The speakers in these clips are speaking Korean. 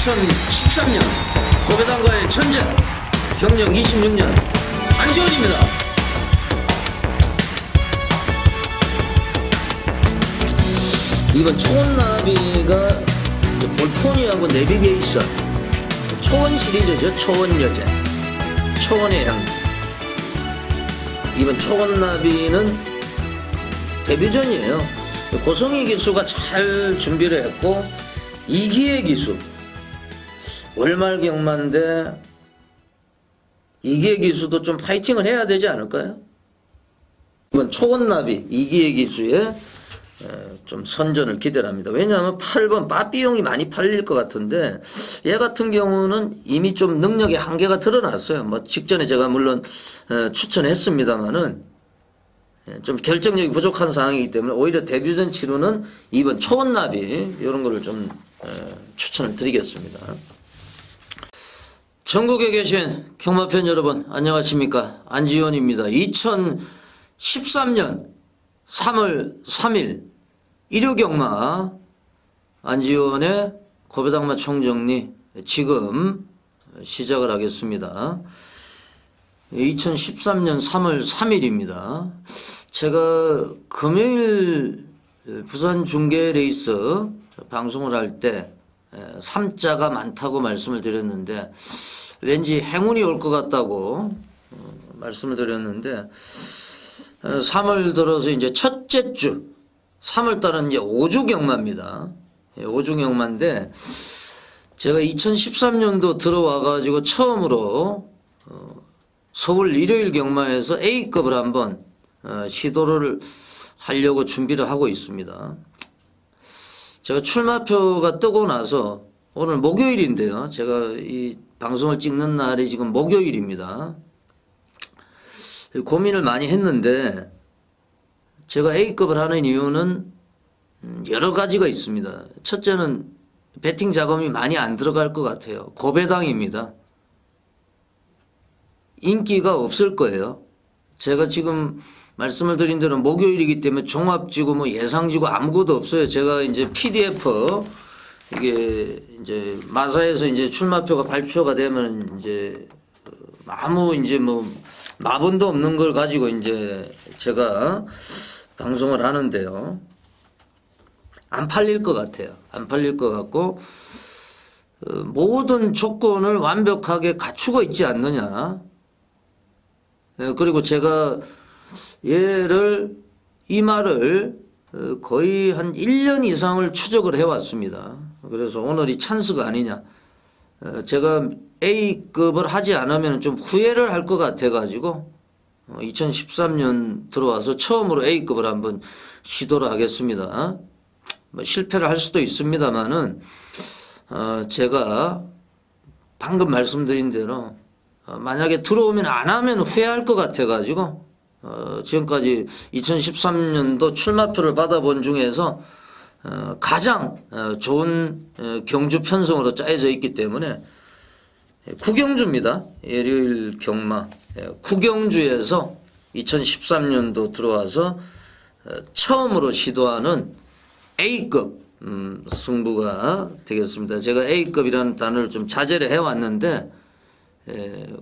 2013년 고배당과의 전쟁, 경력 26년 안지원입니다. 이번 초원나비가 볼포니하고 내비게이션 초원 시리즈죠. 초원여제, 초원의 향기. 이번 초원나비는 데뷔전이에요. 고성희 기수가 잘 준비를 했고, 이기혜 기수 월말 경마인데 이기혜 기수도 좀 파이팅을 해야 되지 않을까요? 이번 초원나비 이기혜 기수의 좀 선전을 기대합니다. 왜냐하면 8번 빠삐용이 많이 팔릴 것 같은데, 얘 같은 경우는 이미 좀 능력의 한계가 드러났어요. 뭐 직전에 제가 물론 추천했습니다만은 좀 결정력이 부족한 상황이기 때문에 오히려 데뷔전 치르는 이번 초원나비 이런 거를 좀 추천을 드리겠습니다. 전국에 계신 경마팬 여러분 안녕하십니까, 안지원입니다. 2013년 3월 3일 일요경마 안지원의 고배당마 총정리 지금 시작을 하겠습니다. 2013년 3월 3일입니다. 제가 금요일 부산 중계 레이스 방송을 할 때 3자가 많다고 말씀을 드렸는데, 왠지 행운이 올 것 같다고 말씀을 드렸는데, 3월 들어서 이제 첫째 주 3월달은 이제 5주 경마입니다. 5주 경마인데, 제가 2013년도 들어와 가지고 처음으로 서울 일요일 경마에서 A급을 한번 시도를 하려고 준비를 하고 있습니다. 제가 출마표가 뜨고 나서 오늘 목요일인데요. 제가 이 방송을 찍는 날이 지금 목요일입니다. 고민을 많이 했는데, 제가 A급을 하는 이유는 여러 가지가 있습니다. 첫째는 배팅 자금이 많이 안 들어갈 것 같아요. 고배당입니다. 인기가 없을 거예요. 제가 지금 말씀을 드린 대로 목요일이기 때문에 종합지구 뭐 예상지구 아무것도 없어요. 제가 이제 PDF 이게 이제 마사에서 이제 출마표가 발표가 되면 이제 아무 이제 뭐 마분도 없는 걸 가지고 이제 제가 방송을 하는데요. 안 팔릴 것 같아요. 안 팔릴 것 같고, 모든 조건을 완벽하게 갖추고 있지 않느냐. 그리고 제가 이 말을 거의 한 1년 이상을 추적을 해왔습니다. 그래서 오늘이 찬스가 아니냐. 제가 A급을 하지 않으면 좀 후회를 할 것 같아가지고 2013년 들어와서 처음으로 A급을 한번 시도를 하겠습니다. 뭐 실패를 할 수도 있습니다만은 제가 방금 말씀드린 대로 만약에 들어오면 안 하면 후회할 것 같아가지고 지금까지 2013년도 출마표를 받아본 중에서 가장 좋은 경주 편성으로 짜여져 있기 때문에 구경주입니다. 일요일 경마 구경주에서 2013년도 들어와서 처음으로 시도하는 A급 승부가 되겠습니다. 제가 A급이라는 단어를 좀 자제를 해왔는데,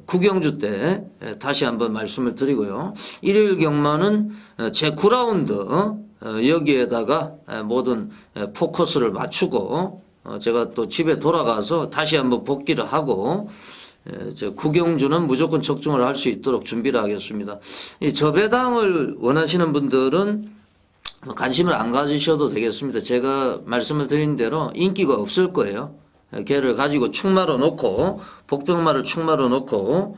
구경주 때 다시 한번 말씀을 드리고요. 일요일 경마는 제 9라운드 여기에다가 모든 포커스를 맞추고 제가 또 집에 돌아가서 다시 한번 복귀를 하고, 구경주는 무조건 적중을 할 수 있도록 준비를 하겠습니다. 이 저배당을 원하시는 분들은 관심을 안 가지셔도 되겠습니다. 제가 말씀을 드린 대로 인기가 없을 거예요. 걔를 가지고 축마로 놓고, 복병마를 축마로 놓고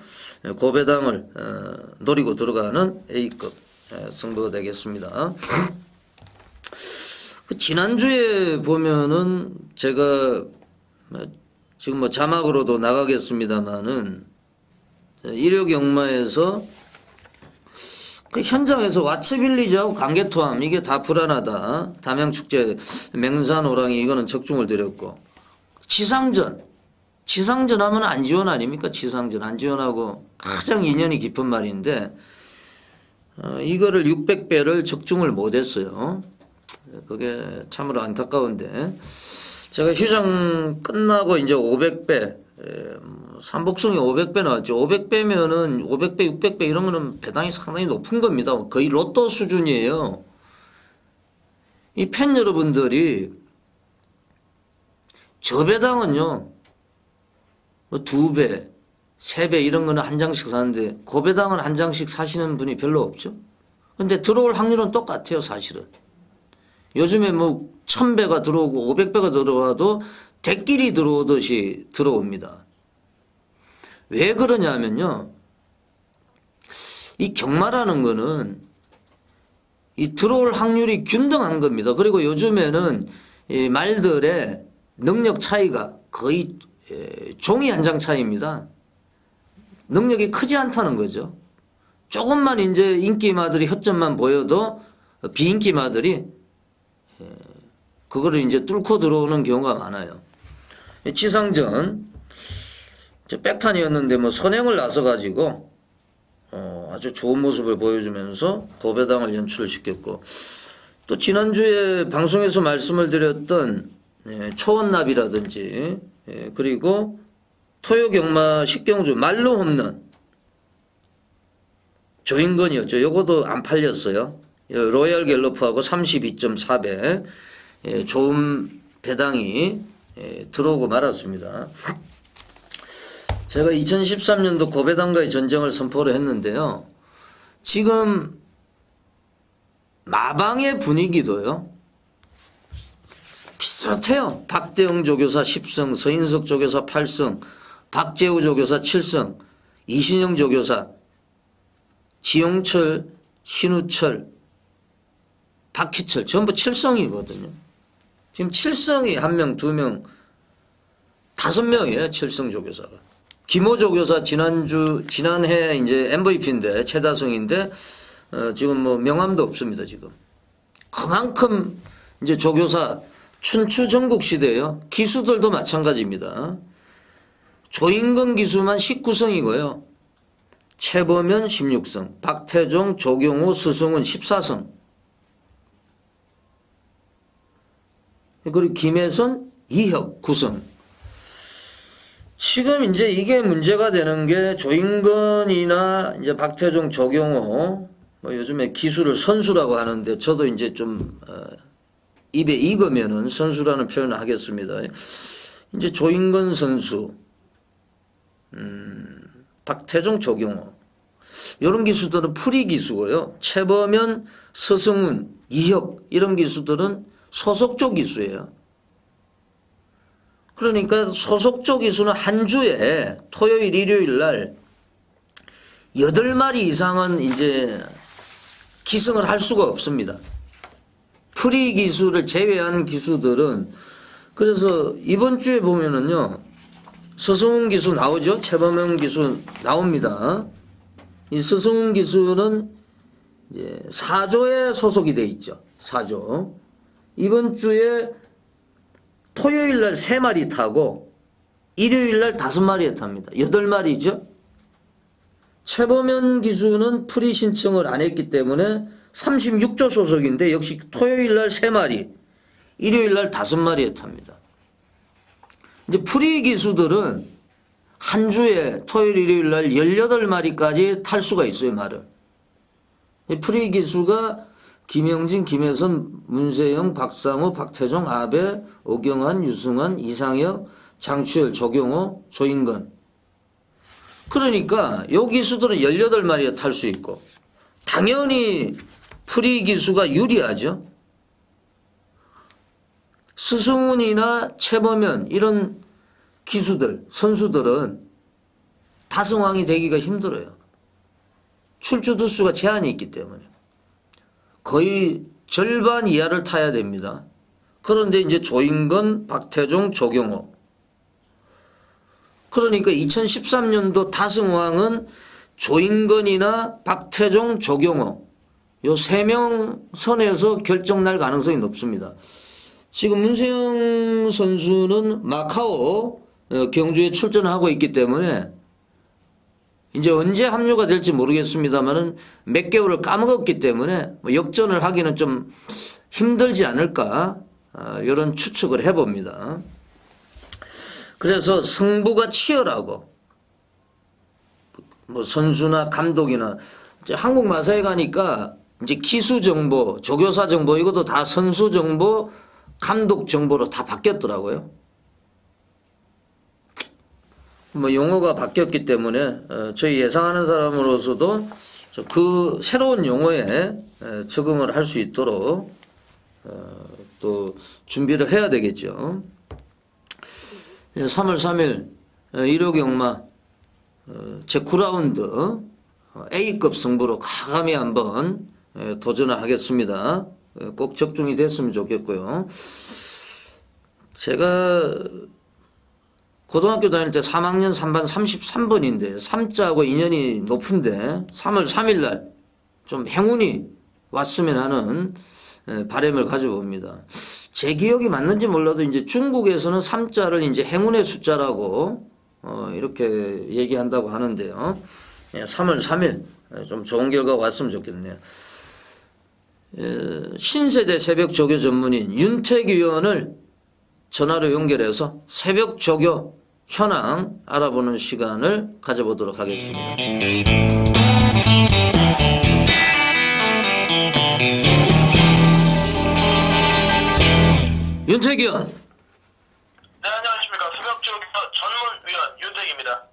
고배당을 노리고 들어가는 A급 승부가 되겠습니다. 지난주에 보면은 제가 지금 뭐 자막으로도 나가겠습니다만은 일요 경마에서 그 현장에서 왓츠빌리지하고 강개토함 이게 다 불안하다. 담양축제 맹산호랑이 이거는 적중을 드렸고, 지상전 하면 안지원 아닙니까? 지상전 안지원하고 가장 인연이 깊은 말인데 이거를 600배를 적중을 못했어요. 그게 참으로 안타까운데, 제가 휴장 끝나고 이제 500배, 삼복성이 500배 나왔죠. 500배면은 500배, 600배 이런 거는 배당이 상당히 높은 겁니다. 거의 로또 수준이에요. 이 팬 여러분들이 저 배당은요, 뭐 2배, 3배 이런 거는 한 장씩 사는데 그 배당은 한 장씩 사시는 분이 별로 없죠. 근데 들어올 확률은 똑같아요, 사실은. 요즘에 뭐 1000배가 들어오고 500배가 들어와도 대끼리 들어오듯이 들어옵니다. 왜 그러냐면요, 이 경마라는 거는 이 들어올 확률이 균등한 겁니다. 그리고 요즘에는 이 말들의 능력 차이가 거의 종이 한 장 차이입니다. 능력이 크지 않다는 거죠. 조금만 이제 인기마들이 허점만 보여도 비인기마들이 그거를 이제 뚫고 들어오는 경우가 많아요. 지상전 백판이었는데 뭐 선행을 나서 가지고 아주 좋은 모습을 보여주면서 고배당을 연출을 시켰고, 또 지난주에 방송에서 말씀을 드렸던 초원납이라든지 그리고 토요경마 식경주 말로 홈런 조인건이었죠. 요거도 안 팔렸어요. 로얄 갤러프하고 32.4배 좋은 배당이 들어오고 말았습니다. 제가 2013년도 고배당과의 전쟁을 선포를 했는데요. 지금 마방의 분위기도요, 비슷해요. 박대영 조교사 10승, 서인석 조교사 8승, 박재우 조교사 7승, 이신영 조교사, 지용철, 신우철, 박희철 전부 7승이거든요. 지금 7승이 1명, 2명, 5명이에요. 7승 조교사가. 김호 조교사 지난해 이제 MVP인데, 최다승인데, 지금 뭐 명함도 없습니다, 지금. 그만큼 이제 조교사 춘추 전국 시대예요. 기수들도 마찬가지입니다. 조인건 기수만 19승이고요. 최범현 16승, 박태종, 조경호, 스승은 14승. 그리고 김혜선, 이혁 9승. 지금 이제 이게 문제가 되는 게 조인건이나 이제 박태종, 조경호, 뭐 요즘에 기수를 선수라고 하는데 저도 이제 좀 입에 익으면은 선수라는 표현을 하겠습니다. 이제 조인건 선수, 박태종, 조경호 이런 기수들은 프리 기수고요. 최범현, 서승훈, 이혁 이런 기수들은 소속조 기수예요. 그러니까 소속조 기수는 한 주에 토요일, 일요일 날 8마리 이상은 이제 기승을 할 수가 없습니다. 프리 기수를 제외한 기수들은. 그래서 이번 주에 보면은요, 서승훈 기수 나오죠? 최범현 기수 나옵니다. 이 서승훈 기수는 이제 4조에 소속이 돼 있죠. 4조. 이번 주에 토요일 날 3마리 타고 일요일 날 5마리에 탑니다. 8마리죠. 최범현 기수는 프리 신청을 안 했기 때문에 36조 소속인데 역시 토요일 날 3마리, 일요일 날 5마리에 탑니다. 이제 프리 기수들은 한 주에 토요일, 일요일 날 18마리까지 탈 수가 있어요, 말을. 프리 기수가 김영진, 김혜선, 문세영, 박상호, 박태종, 아베, 오경환, 유승환, 이상혁, 장추열, 조경호, 조인건. 그러니까 요 기수들은 18마리에 탈 수 있고 당연히 프리 기수가 유리하죠. 스승훈이나 최범현 이런 기수들, 선수들은 다승왕이 되기가 힘들어요. 출주 두수가 제한이 있기 때문에. 거의 절반 이하를 타야 됩니다. 그런데 이제 조인건, 박태종, 조경호. 그러니까 2013년도 다승왕은 조인건이나 박태종, 조경호 요 3명 선에서 결정 날 가능성이 높습니다. 지금 문세영 선수는 마카오 경주에 출전하고 있기 때문에 이제 언제 합류가 될지 모르겠습니다만은 몇 개월을 까먹었기 때문에 역전을 하기는 좀 힘들지 않을까 이런 추측을 해봅니다. 그래서 승부가 치열하고 뭐 선수나 감독이나 이제 한국 마사에 가니까 이제 기수 정보, 조교사 정보 이것도 다 선수 정보, 감독 정보로 다 바뀌었더라고요. 뭐 용어가 바뀌었기 때문에 저희 예상하는 사람으로서도 그 새로운 용어에 적응을 할 수 있도록 또 준비를 해야 되겠죠. 3월 3일 일요경마 제9라운드 A급 승부로 과감히 한번 도전을 하겠습니다. 꼭 적중이 됐으면 좋겠고요. 제가 고등학교 다닐 때 3학년 3반 33번인데 3자하고 인연이 높은데 3월 3일날 좀 행운이 왔으면 하는 바람을 가져봅니다. 제 기억이 맞는지 몰라도 이제 중국에서는 3자를 이제 행운의 숫자라고 이렇게 얘기한다고 하는데요. 3월 3일 좀 좋은 결과가 왔으면 좋겠네요. 신세대 새벽 조교 전문인 윤택 위원을 전화로 연결해서 새벽 조교 현황 알아보는 시간을 가져보도록 하겠습니다. 윤택 위원. 네, 안녕하십니까. 새벽 조교 전문위원 윤택입니다.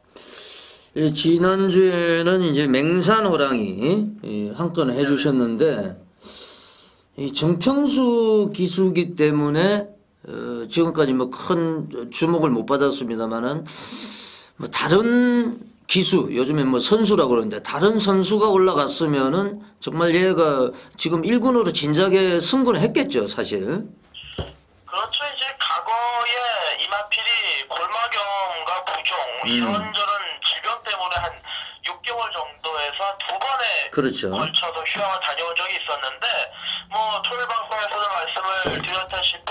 지난주에는 이제 맹산 호랑이 한 건 해주셨는데 이 정평수 기수기 때문에 지금까지 뭐 큰 주목을 못 받았습니다만은 뭐 다른 기수, 요즘에 뭐 선수라고 그러는데 다른 선수가 올라갔으면은 정말 얘가 지금 1군으로 진작에 승부를 했겠죠, 사실. 그렇죠. 이제 과거에 이마필이 골마경과 부종 이런저런 질병 때문에 한 6개월 정도에서 두 번에 그렇죠. 걸쳐서 휴양을 다녀온 적이 있었는데 뭐 토요일 방송에서도 말씀을 드렸다시피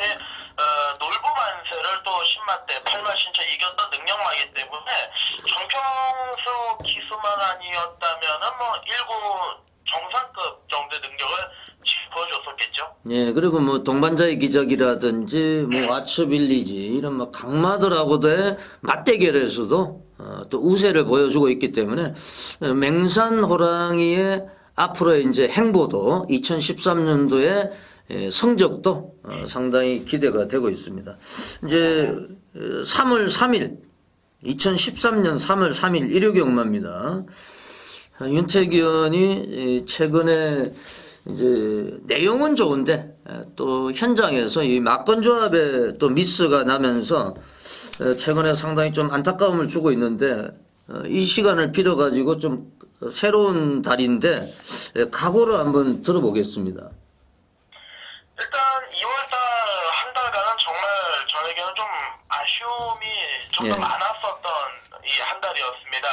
놀부 만세를 또 10만대 8만 신차 이겼던 능력마이기 때문에 정평수 기수만 아니었다면은 뭐 1구 정상급 정도의 능력을 보여줬었겠죠. 예, 그리고 뭐 동반자의 기적이라든지 뭐 아츠빌리지 이런 뭐 강마들하고도의 맞대결에서도 또 우세를 보여주고 있기 때문에 맹산 호랑이의 앞으로의 이제 행보도 2013년도에 성적도 상당히 기대가 되고 있습니다. 이제 3월 3일 2013년 3월 3일 일요경마입니다. 윤택 의원이 최근에 이제 내용은 좋은데 또 현장에서 이 막건 조합에 또 미스가 나면서 최근에 상당히 좀 안타까움을 주고 있는데 이 시간을 빌어 가지고 좀 새로운 달인데 각오를 한번 들어보겠습니다. 일단 2월달 한 달간은 정말 저에게는 좀 아쉬움이 좀 더 많았었던 이 한 달이었습니다.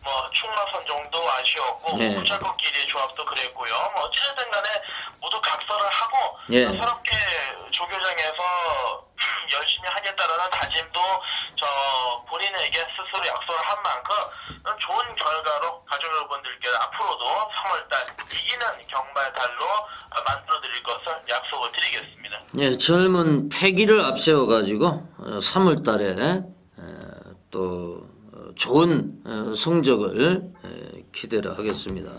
뭐 충마 선정도 아쉬웠고 후찰국끼리의 조합도 그랬고요. 뭐 어찌됐든 간에 모두 각서를 하고 새롭게 조교장에서 열심히 하겠다라는 다짐도 본인에게 스스로 약속을 한 만큼 좋은 결과로 가족 여러분들께 앞으로도 3월달 이기는 경마의 달로 만들어 드릴 것을 약속을 드리겠습니다. 예, 젊은 패기를 앞세워 가지고 3월 달에 또 좋은 성적을 기대를 하겠습니다.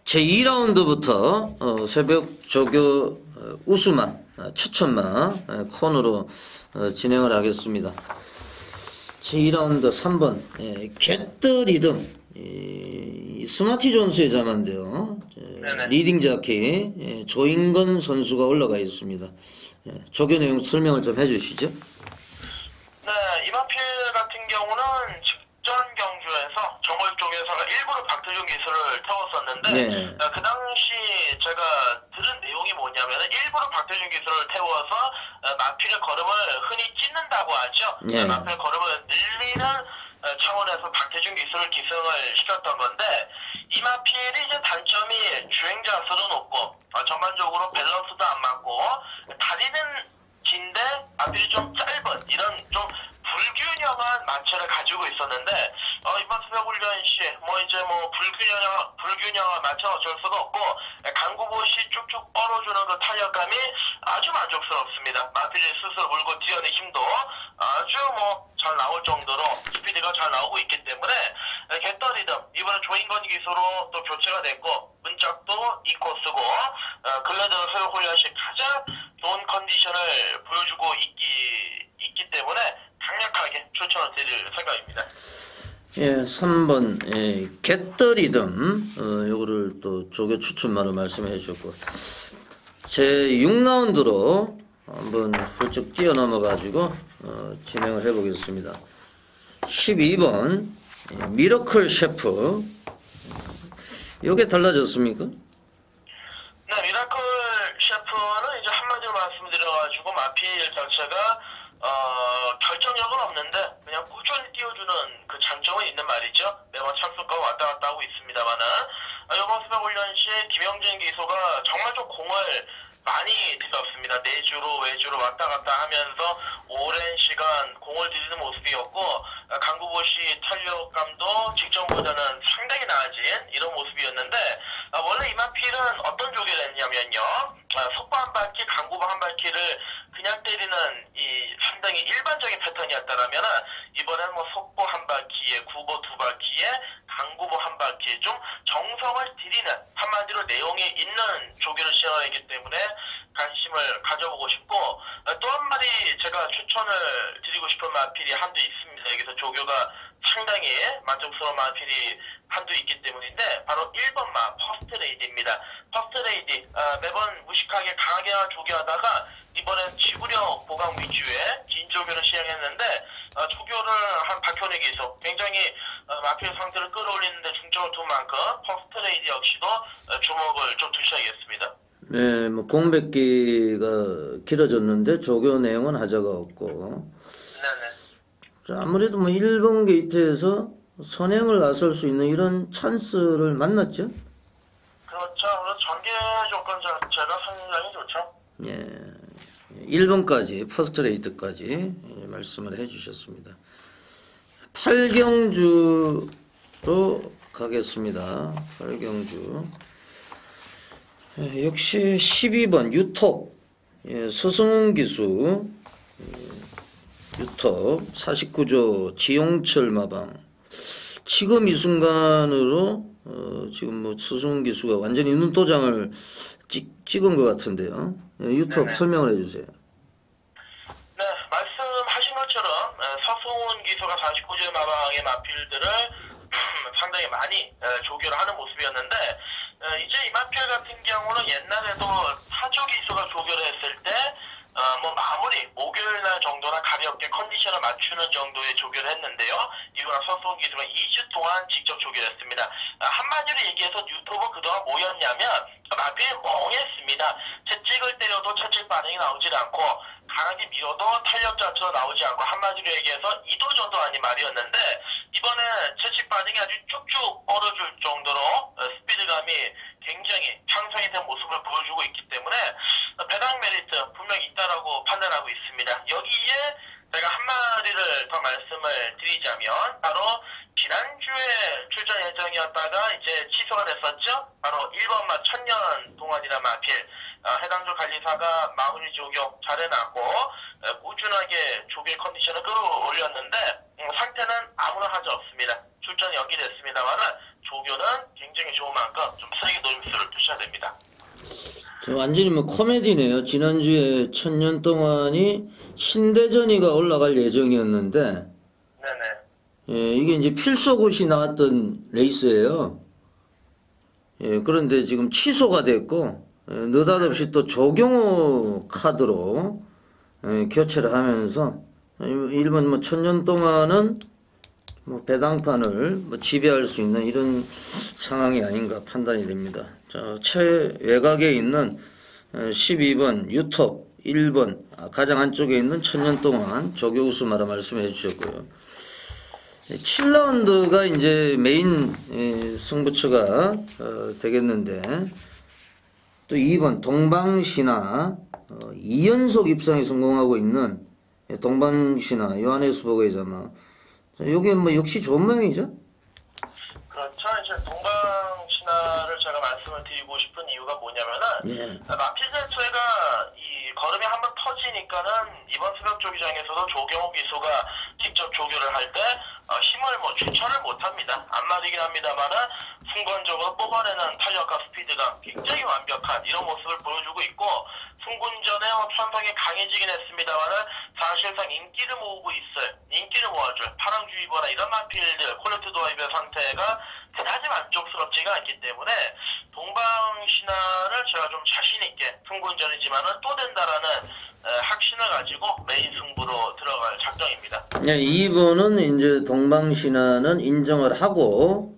제2라운드부터 새벽 조교 우수마, 추천마 코너로 진행을 하겠습니다. 제2라운드 3번 겟더리듬 스마티 존스의 자만데요. 리딩 자키 조인건 선수가 올라가 있습니다. 조교 내용 설명을 좀 해주시죠. 네, 이마필 같은 경우는 직전 경주에서 정월 쪽에서가 일부러 박태준 기수를 태웠었는데 그 당시 제가 들은 내용이 뭐냐면 일부러 박태준 기수를 태워서 마필의 걸음을 흔히 찢는다고 하죠. 마필의 걸음을 늘리는 차원에서 박태준 기수를 기승을 시켰던 건데 이마필이 이제 단점이 주행자 수도 높고 전반적으로 밸런스도 안 맞고 다리는 긴데 앞이 좀 짧은 이런 좀 불균형한 마체를 가지고 있었는데 이번 새벽훈련 시 불균형한 마체는 어쩔 수가 없고 강구봇이 쭉쭉 뻗어 띄워주는 그 탄력감이 아주 만족스럽습니다. 마필이 스스로 물고 뛰어내는 힘도 아주 뭐 잘 나올 정도로 스피드가 잘 나오고 있기 때문에 겟더리듬 이번에 조인건 기수로 또 교체가 됐고 문짝도 이 코스고 근래 들어서 홀리아시 가장 좋은 컨디션을 보여주고 있기 때문에 강력하게 추천을 드릴 생각입니다. 예, 3번 예, 겟더리듬 요거를 또 조교 추천만으로 말씀해 주셨고 제 6라운드로 한번 훌쩍 뛰어넘어 가지고 진행을 해 보겠습니다. 12번 예, 미러클 셰프 요게 달라졌습니까? 네, 미라클 셰프는 이제 한마디로 말씀드려가지고 마필 자체가 결정력은 없는데 그냥 꾸준히 띄워주는 그 장점은 있는 말이죠. 매번 착수가 왔다 갔다 하고 있습니다만은 이번 수백 훈련 시 김영진 기수가 정말 좀 공을 많이 들였습니다. 내주로 외주로 왔다 갔다 하면서 오랜 시간 공을 들이는 모습이었고 강구보시 탄력감도 직전보다는 상당히 나아진 이런 모습이었는데 원래 이마필은 어떤 조개를 했냐면요. 속보 한 바퀴, 강구보 한 바퀴를 그냥 때리는 이 상당히 일반적인 패턴이었다라면은 이번엔 뭐 속보 한 바퀴에 구보 두 바퀴에 강구보 한 바퀴에 좀 정성을 들이는 한마디로 내용이 있는 조개를 시작하기 때문에 관심을 가져보고 싶고 또 한 마디 제가 추천을 드리고 싶은 마필이 한두 있습니다. 여기서 조교가 상당히 만족스러운 마필이 한두 있기 때문인데 바로 1번 마 퍼스트레이디입니다. 퍼스트레이디 매번 무식하게 강하게 조교하다가 이번엔 지구력 보강 위주의 긴 조교를 시행했는데 조교를 한 박현희 기수 굉장히 마필 상태를 끌어올리는데 중점을 둔 만큼 퍼스트레이디 역시도 주목을 좀 두셔야겠습니다. 네, 뭐 공백기가 길어졌는데 조교 내용은 하자가 없고. 네네. 자, 아무래도 뭐 1번 게이트에서 선행을 나설 수 있는 이런 찬스를 만났죠. 그렇죠. 전개 조건 자체가 상당히 좋죠. 예, 1번까지 퍼스트 레이드까지 말씀을 해주셨습니다. 8경주로 가겠습니다. 8경주. 역시 12번 유톱 서승훈 기수 유톱 49조 지용철 마방 지금 이 순간으로 지금 뭐 서승훈 기수가 완전히 눈도장을 찍은 것 같은데요. 유톱 설명을 해주세요. 네, 말씀하신 것처럼 서승훈 기수가 49조 마방의 마필들을 상당히 많이 조교를 하는 모습이었는데 이제 이 마필 같은 경우는 옛날에도 타조 기수가 조교를 했을 때 뭐 마무리 목요일 날 정도나 가볍게 컨디션을 맞추는 정도의 조교를 했는데요. 이거랑 서승훈 기수가 2주 동안 직접 조교를 했습니다. 한마디로 얘기해서 유튜브 그동안 뭐였냐면 마필이 멍했습니다. 채찍을 때려도 채찍 반응이 나오질 않고 강하게 밀어도 탄력 자체가 나오지 않고 한마디로 얘기해서 이도저도 아닌 말이었는데 이번에 채찍 반응이 아주 쭉쭉 뻗어줄 정도로 스피드감이 굉장히 향상이 된 모습을 보여주고 있기 때문에 배당 메리트 분명히 있다라고 판단하고 있습니다. 여기에 제가 한마디를 더 말씀을 드리자면 바로 지난주에 출전 예정이었다가 이제 취소가 됐었죠. 바로 1번마 천년 동안이나 마필 해당 조 관리사가 마무리 조교 잘해놨고 꾸준하게 조교의 컨디션을 끌어올렸는데 상태는 아무나 하지 없습니다. 출전이 연기됐습니다만 조교는 굉장히 좋은 만큼 좀 세게 노림수를 두셔야 됩니다. 완전히 뭐 코미디네요. 지난주에 천년 동안이 신대전이가 올라갈 예정이었는데 네네. 예, 이게 이제 필소굿이 나왔던 레이스예요. 예, 그런데 지금 취소가 됐고 느닷없이 또 조경호 카드로 교체를 하면서 일본 뭐 천년 동안은 뭐 배당판을 뭐 지배할 수 있는 이런 상황이 아닌가 판단이 됩니다. 자, 최외곽에 있는 12번 유톱 1번 가장 안쪽에 있는 천년 동안 조교우수 마라 말씀해 주셨고요. 7라운드가 이제 메인 승부처가 되겠는데 또 2번 동방신화 2연속 입상에 성공하고 있는 동방신화 요하네스버그의 요게 뭐 역시 좋은 모양이죠? 그렇죠. 이제 동방신화를 제가 말씀을 드리고 싶은 이유가 뭐냐면은 예. 마필 자체가 이 걸음이 한번 터지니까는 이번 새벽 조기장에서도 조경호 기수가 직접 조교를 할 때 힘을 주체를 못합니다. 안말이긴 합니다만은 순간적으로 뽑아내는 탄력과 스피드가 굉장히 완벽한 이런 모습을 보여주고 있고, 승군 전에 편성이 강해지긴 했습니다만은 사실상 인기를 모으고 있을, 인기를 모아줄 파랑주의보나 이런 마필들 퀄리티 도입의 상태가 그다지 만족스럽지가 않기 때문에 동방신화를 제가 좀 자신있게 승군전이지만은 또 된다라는 확신을 가지고 메인 승부로 들어갈 작정입니다. 네, 이번은 이제 동방신화는 인정을 하고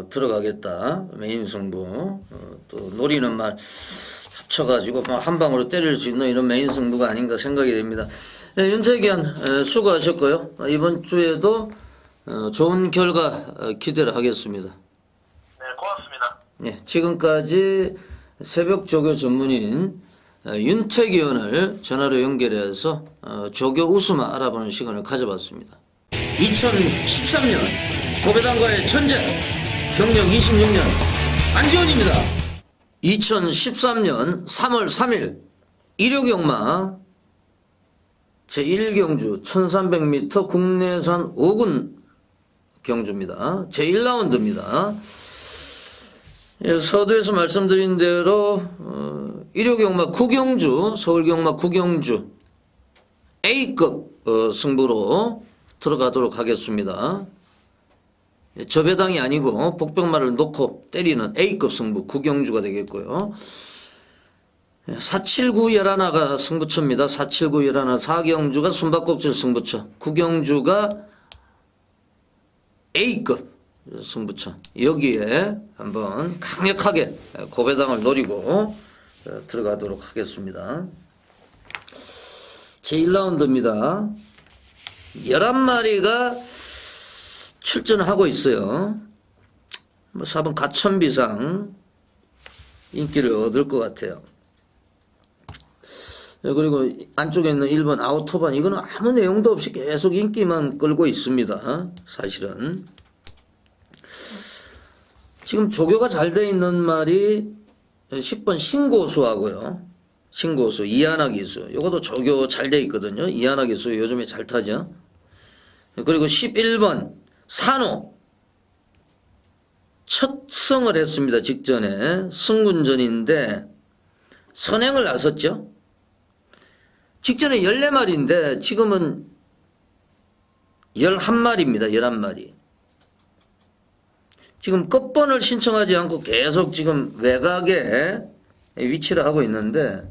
들어가겠다. 메인 승부. 또 노리는 말 합쳐가지고 한 방으로 때릴 수 있는 이런 메인 승부가 아닌가 생각이 됩니다. 네, 윤태기한 수고하셨고요. 이번 주에도 좋은 결과 기대를 하겠습니다. 네, 고맙습니다. 네, 지금까지 새벽 조교 전문인 윤태기 의원을 전화로 연결해서 조교 웃음을 알아보는 시간을 가져봤습니다. 2013년 고배당과의 전쟁, 경력 26년 안지원입니다. 2013년 3월 3일 일요경마 제1경주 1300m 국내산 5군 경주입니다. 제1라운드입니다. 서두에서 말씀드린 대로 일요경마 구경주, 서울경마 구경주 A급 승부로 들어가도록 하겠습니다. 저배당이 아니고 복병말을 놓고 때리는 A급 승부 구경주가 되겠고요. 479 열하나가 승부처입니다. 479 열하나 4경주가 숨바꼭질 승부처, 구경주가 A급 승부처. 여기에 한번 강력하게 고배당을 노리고 들어가도록 하겠습니다. 제1라운드입니다. 11마리가 출전하고 있어요. 4번 가천비상 인기를 얻을 것 같아요. 그리고 안쪽에 있는 1번 아우토반, 이거는 아무 내용도 없이 계속 인기만 끌고 있습니다. 사실은 지금 조교가 잘 돼 있는 말이 10번 신고수하고요. 신고수 이하나 기수, 이것도 조교 잘 돼 있거든요. 이하나 기수 요즘에 잘 타죠. 그리고 11번 산호 첫 승을 했습니다. 직전에 승군전인데 선행을 나섰죠. 직전에 14마리인데 지금은 11마리입니다. 11마리. 지금 끝번을 신청하지 않고 계속 지금 외곽에 위치를 하고 있는데,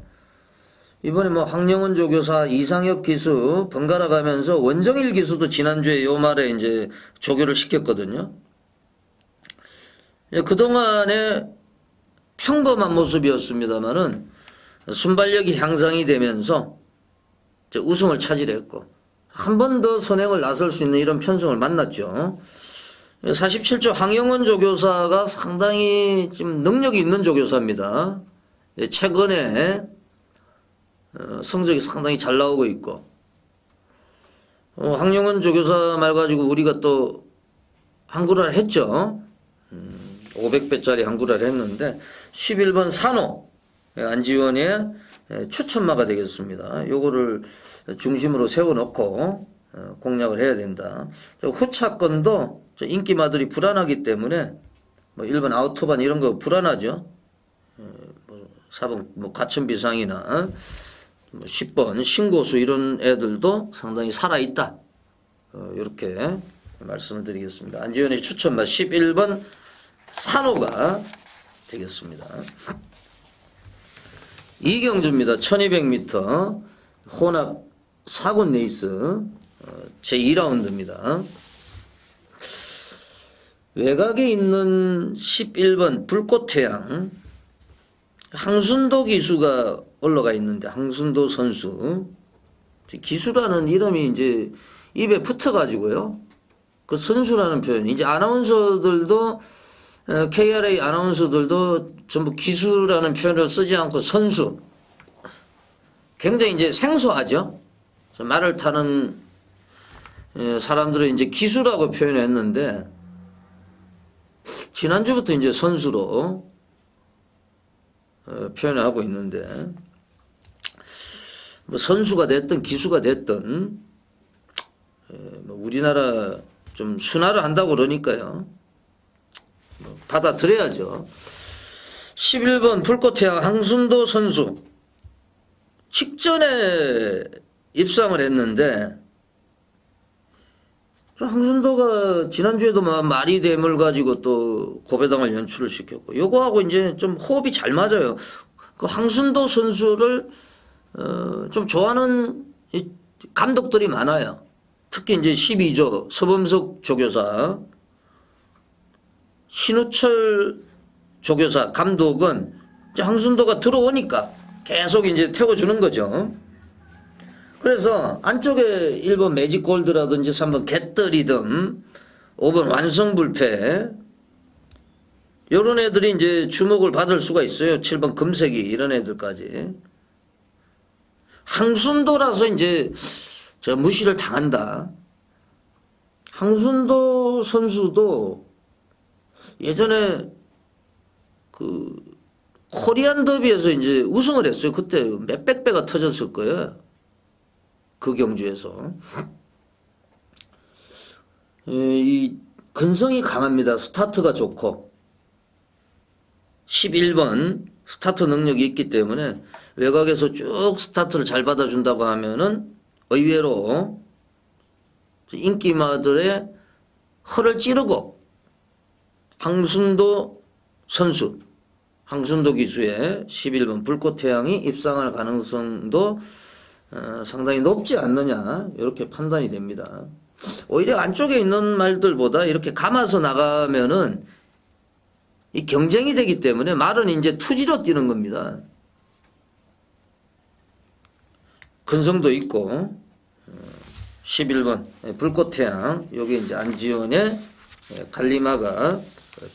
이번에 황영은 조교사, 이상혁 기수 번갈아 가면서 원정일 기수도 지난주에 요 말에 이제 조교를 시켰거든요. 그동안에 평범한 모습이었습니다만은 순발력이 향상이 되면서 우승을 차지했고, 한 번 더 선행을 나설 수 있는 이런 편성을 만났죠. 47조 황영원 조교사가 상당히 지금 능력이 있는 조교사입니다. 최근에 성적이 상당히 잘 나오고 있고, 황영원 조교사 말 가지고 우리가 또 한구라를 했죠. 500배짜리 한구라를 했는데 11번 산호 안지원의 추천마가 되겠습니다. 요거를 중심으로 세워놓고 공략을 해야 된다. 후차권도 인기마들이 불안하기 때문에 1번 아우토반 이런 거 불안하죠. 4번 가천비상이나 10번 신고수 이런 애들도 상당히 살아있다. 이렇게 말씀을 드리겠습니다. 안지원의 추천마 11번 산호가 되겠습니다. 이경주입니다. 1200m 혼합 4군 레이스 제2라운드입니다. 외곽에 있는 11번 불꽃태양 항순도 기수가 올라가 있는데, 항순도 선수 기수라는 이름이 이제 입에 붙어가지고요. 그 선수라는 표현, 이제 아나운서들도 KRA 아나운서들도 전부 기수라는 표현을 쓰지 않고 선수, 굉장히 이제 생소하죠. 말을 타는 사람들은 이제 기수라고 표현했는데, 지난주부터 이제 선수로 표현하고 있는데, 뭐 선수가 됐든 기수가 됐든 뭐 우리나라 좀 순화를 한다고 그러니까요. 뭐 받아들여야죠. 11번 불꽃태양 황순도 선수 직전에 입상을 했는데, 황순도가 지난주에도 마리 대물 가지고 또 고배당을 연출을 시켰고, 요거하고 이제 좀 호흡이 잘 맞아요. 그 황순도 선수를 좀 좋아하는 감독들이 많아요. 특히 이제 12조 서범석 조교사, 신우철 조교사 감독은 이제 황순도가 들어오니까 계속 이제 태워주는 거죠. 그래서 안쪽에 1번 매직골드라든지 3번 갯떨이든 5번 완성불패, 요런 애들이 이제 주목을 받을 수가 있어요. 7번 금색이, 이런 애들까지. 황순도라서 이제 저 무시를 당한다. 황순도 선수도 예전에 그 코리안 더비에서 이제 우승을 했어요. 그때 몇백 배가 터졌을 거예요. 그 경주에서. 이 근성이 강합니다. 스타트가 좋고 11번 스타트 능력이 있기 때문에 외곽에서 쭉 스타트를 잘 받아준다고 하면은 의외로 인기마들의 허를 찌르고 황순도 선수, 황순도 기수의 11번 불꽃태양이 입상할 가능성도 상당히 높지 않느냐, 이렇게 판단이 됩니다. 오히려 안쪽에 있는 말들보다 이렇게 감아서 나가면은 이 경쟁이 되기 때문에 말은 이제 투지로 뛰는 겁니다. 근성도 있고 11번 불꽃태양, 여기 이제 안지원의 갈리마가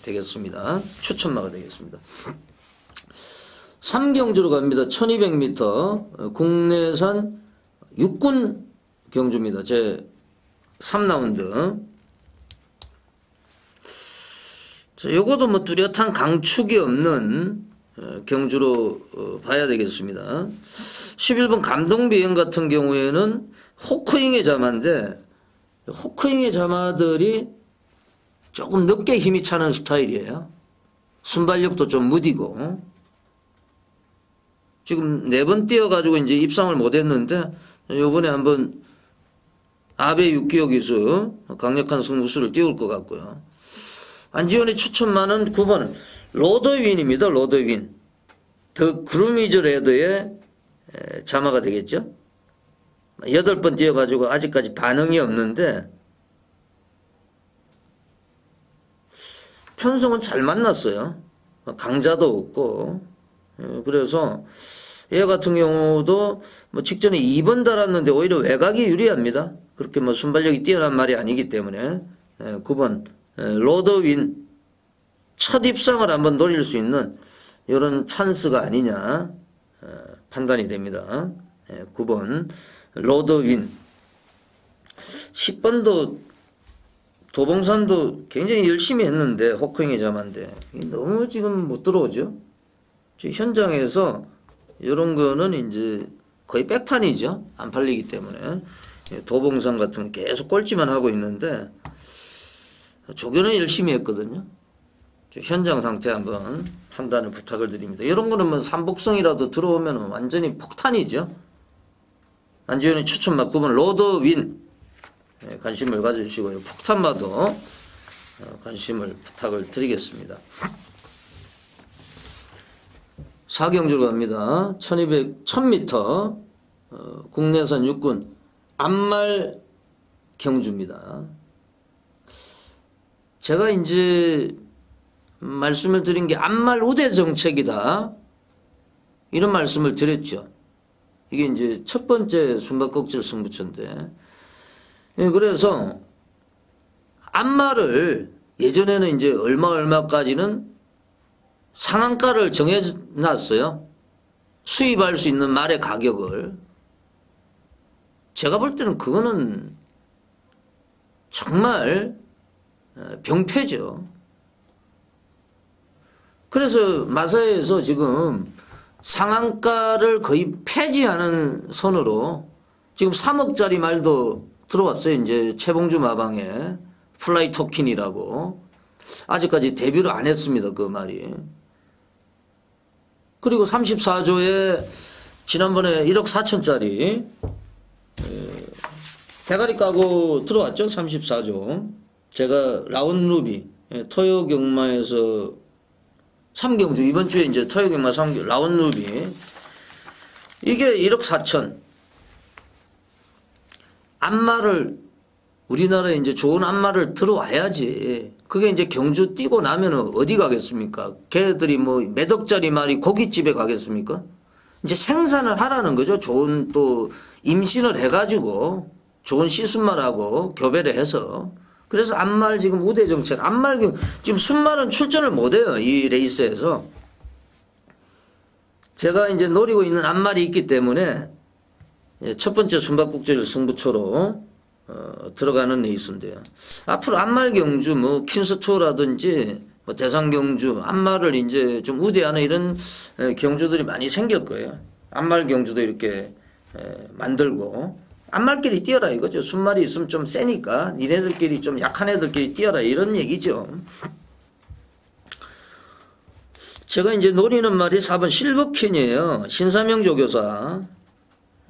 되겠습니다. 추천마가 되겠습니다. 3경주로 갑니다. 1200m 국내산 육군 경주입니다. 제 3라운드. 요것도 뭐 뚜렷한 강축이 없는 경주로 봐야 되겠습니다. 11번 감동비행 같은 경우에는 호크잉의 자마인데, 호크잉의 자마들이 조금 늦게 힘이 차는 스타일이에요. 순발력도 좀 무디고. 지금 4번 뛰어가지고 이제 입상을 못했는데, 요번에 한번 아베 6기호 기수 강력한 승부수를 띄울 것 같고요. 안지원의 추천만은 9번 로더윈입니다. 로더윈. 더 그루미즈 레더의 자마가 되겠죠. 8번 뛰어가지고 아직까지 반응이 없는데 편성은 잘 만났어요. 강자도 없고. 그래서 얘 같은 경우도 뭐 직전에 2번 달았는데 오히려 외곽이 유리합니다. 그렇게 뭐 순발력이 뛰어난 말이 아니기 때문에 9번 로더윈 첫 입상을 한번 노릴 수 있는 이런 찬스가 아니냐 판단이 됩니다. 9번 로더윈. 10번도 도봉산도 굉장히 열심히 했는데 호크잉의 자마인데 너무 지금 못 들어오죠. 현장에서 이런 거는 이제 거의 백판이죠. 안 팔리기 때문에. 도봉산 같은 거 계속 꼴찌만 하고 있는데 조교는 열심히 했거든요. 현장 상태 한번 판단을 부탁을 드립니다. 이런 거는 뭐 삼복성이라도 들어오면 완전히 폭탄이죠. 안지현의 추천마 9번 로더윈 관심을 가져주시고요. 폭탄마도 관심을 부탁을 드리겠습니다. 4경주로 갑니다. 1000m 국내산 육군 암말 경주입니다. 제가 이제 말씀을 드린 게 암말 우대 정책이다, 이런 말씀을 드렸죠. 이게 이제 첫 번째 숨바꼭질 승부처인데, 그래서 암말을 예전에는 이제 얼마까지는 상한가를 정해놨어요. 수입할 수 있는 말의 가격을. 제가 볼 때는 그거는 정말 병폐죠. 그래서 마사회에서 지금 상한가를 거의 폐지하는 선으로 지금 3억짜리 말도 들어왔어요. 이제 최봉주 마방에 플라이 토킨이라고. 아직까지 데뷔를 안 했습니다. 그 말이. 그리고 34조에 지난번에 1억 4천짜리 대가리 까고 들어왔죠. 34조. 제가 라운루비 토요경마에서 3경주 이번 주에 이제 토요경마 3경주 라운루비 이게 1억 4천. 안마를 우리나라에 이제 좋은 안마를 들어와야지. 그게 이제 경주 뛰고 나면은 어디 가겠습니까? 걔들이 뭐 몇 억짜리 말이 고깃집에 가겠습니까? 이제 생산을 하라는 거죠. 좋은 또 임신을 해가지고 좋은 시순말하고 교배를 해서. 그래서 안말 지금 우대 정책, 안말 지금 순말은 출전을 못해요. 이 레이스에서. 제가 이제 노리고 있는 안말이 있기 때문에 첫 번째 순박국제를 승부처로 들어가는 레이스인데요. 앞으로 안말 경주, 뭐 킨스투어라든지 뭐 대상경주, 안말을 이제 좀 우대하는 이런 경주들이 많이 생길 거예요. 안말 경주도 이렇게 만들고 안말끼리 뛰어라 이거죠. 순말이 있으면 좀 세니까 니네들끼리 좀 약한 애들끼리 뛰어라 이런 얘기죠. 제가 이제 노리는 말이 4번 실버퀸이에요. 신사명 조교사.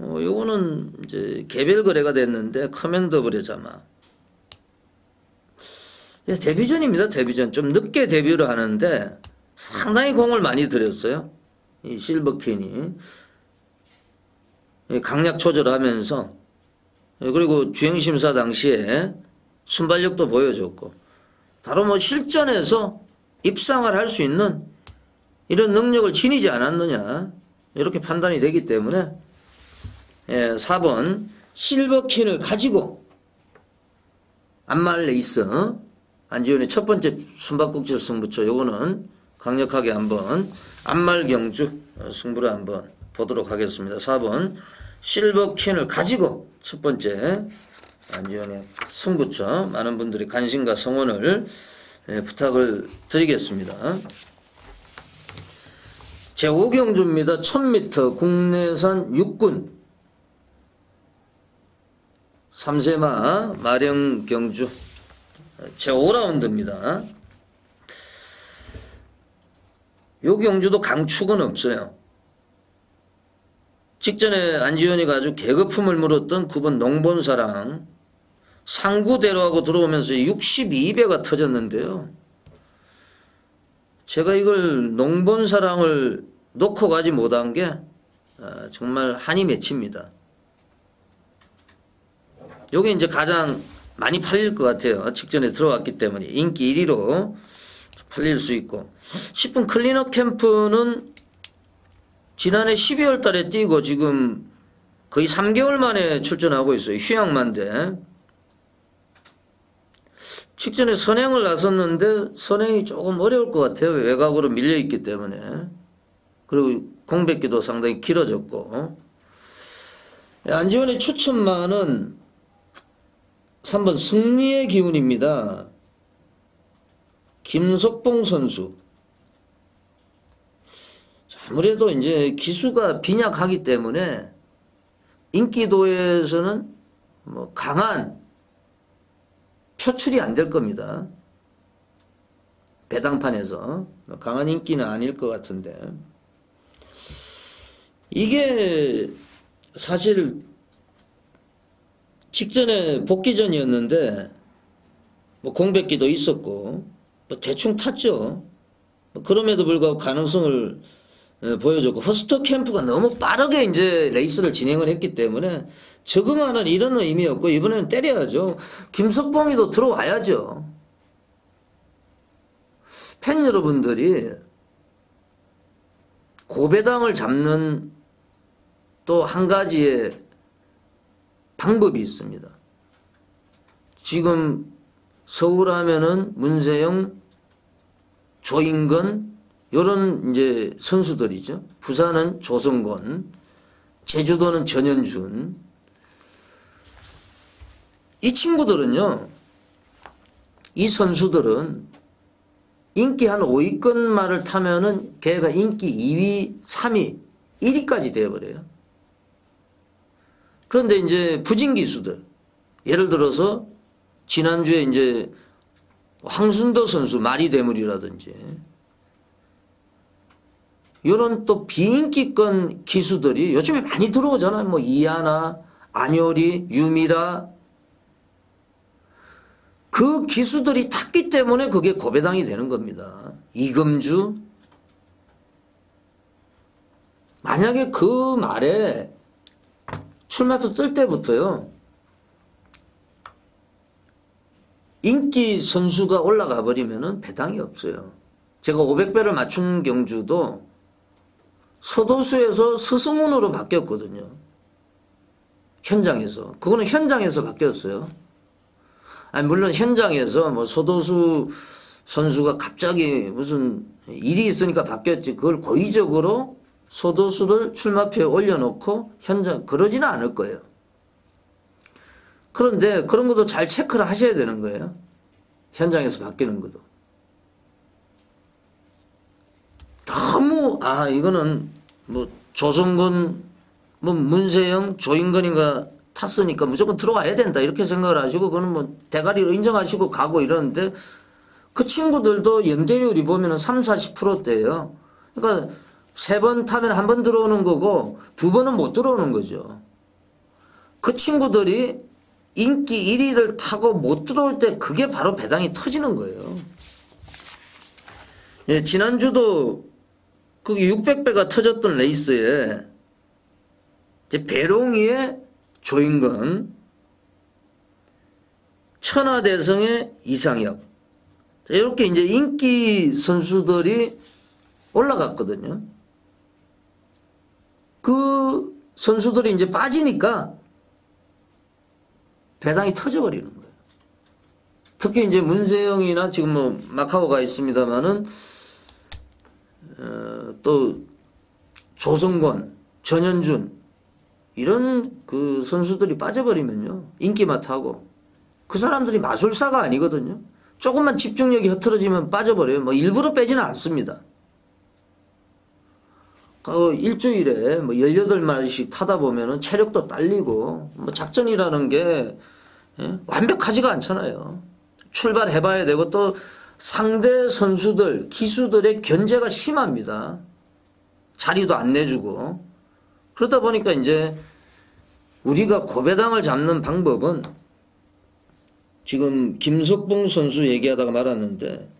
요거는 이제 개별 거래가 됐는데 커맨더 브레자마. 데뷔전입니다. 데뷔전. 좀 늦게 데뷔를 하는데 상당히 공을 많이 들였어요. 이 실버퀸이. 강약 조절하면서 그리고 주행심사 당시에 순발력도 보여줬고 바로 뭐 실전에서 입상을 할 수 있는 이런 능력을 지니지 않았느냐 이렇게 판단이 되기 때문에 4번 실버퀸을 가지고 안말 레이스 안지훈의 첫 번째 순박국제 승부처 요거는 강력하게 한번 안말 경주 승부를 한번 보도록 하겠습니다. 4번 실버퀸을 가지고 첫 번째 안지훈의 승부처 많은 분들이 관심과 성원을 부탁을 드리겠습니다. 제5경주입니다. 1000m 국내산 육군 3세마 마령 경주 제5라운드입니다. 요 경주도 강축은 없어요. 직전에 안지현이가 아주 계급품을 물었던 9번 농본사랑 상구대로하고 들어오면서 62배가 터졌는데요. 제가 이걸 농본사랑을 놓고 가지 못한 게 정말 한이 맺힙니다. 요게 이제 가장 많이 팔릴 것 같아요. 직전에 들어왔기 때문에 인기 1위로 팔릴 수 있고 10분 클린업 캠프는 지난해 12월 달에 뛰고 지금 거의 3개월 만에 출전하고 있어요. 휴양만데 직전에 선행을 나섰는데 선행이 조금 어려울 것 같아요. 외곽으로 밀려있기 때문에. 그리고 공백기도 상당히 길어졌고 안지원의 추천마는 3번 승리의 기운입니다. 김석봉 선수. 아무래도 이제 기수가 빈약하기 때문에 인기도에서는 뭐 강한 표출이 안 될 겁니다. 배당판에서 강한 인기는 아닐 것 같은데 이게 사실 직전에 복귀전이었는데 뭐 공백기도 있었고 뭐 대충 탔죠. 그럼에도 불구하고 가능성을 보여줬고 허스터 캠프가 너무 빠르게 이제 레이스를 진행을 했기 때문에 적응하는 이런 의미였고 이번에는 때려야죠. 김석봉이도 들어와야죠. 팬 여러분들이 고배당을 잡는 또 한 가지의 방법이 있습니다. 지금 서울 하면은 문세영, 조인건 요런 이제 선수들이죠. 부산은 조성권, 제주도는 전현준. 이 친구들은요, 이 선수들은 인기 한 5위권 말을 타면은 걔가 인기 2위, 3위, 1위까지 되어버려요. 그런데 이제 부진기수들, 예를 들어서 지난주에 이제 황순도 선수 마리대물이라든지 이런 또 비인기권 기수들이 요즘에 많이 들어오잖아요. 뭐 이하나, 안효리, 유미라. 그 기수들이 탔기 때문에 그게 고배당이 되는 겁니다. 이금주. 만약에 그 말에 출마표 뜰 때부터요, 인기 선수가 올라가 버리면은 배당이 없어요. 제가 500배를 맞춘 경주도 서도수에서 서승훈으로 바뀌었거든요. 현장에서. 그거는 현장에서 바뀌었어요. 아니, 물론 현장에서 뭐 서도수 선수가 갑자기 무슨 일이 있으니까 바뀌었지. 그걸 고의적으로 서도수를 출마표에 올려놓고 현장, 그러지는 않을 거예요. 그런데 그런 것도 잘 체크를 하셔야 되는 거예요. 현장에서 바뀌는 것도. 너무 이거는 뭐 조성근, 뭐 문세영, 조인건인가 탔으니까 무조건 들어와야 된다 이렇게 생각을 하시고 그거는 뭐 대가리로 인정하시고 가고 이러는데 그 친구들도 연대율이 보면은 30, 40%대예요. 그러니까 3번 타면 1번 들어오는 거고 2번은 못 들어오는 거죠. 그 친구들이 인기 1위를 타고 못 들어올 때 그게 바로 배당이 터지는 거예요. 예, 지난주도 그 600배가 터졌던 레이스에 이제 배롱이의 조인건, 천하대성의 이상혁, 이렇게 이제 인기 선수들이 올라갔거든요. 그 선수들이 이제 빠지니까 배당이 터져버리는 거예요. 특히 이제 문세영이나 지금 뭐 마카오가 있습니다만은 또 조성권, 전현준 이런 그 선수들이 빠져버리면요 인기만 타고 그 사람들이 마술사가 아니거든요. 조금만 집중력이 흐트러지면 빠져버려요. 뭐 일부러 빼지는 않습니다. 일주일에 뭐 18마리씩 타다 보면은 체력도 딸리고 뭐 작전이라는 게 완벽하지가 않잖아요. 출발해봐야 되고 또 상대 선수들, 기수들의 견제가 심합니다. 자리도 안 내주고. 그러다 보니까 이제 우리가 고배당을 잡는 방법은 지금 김석봉 선수 얘기하다가 말았는데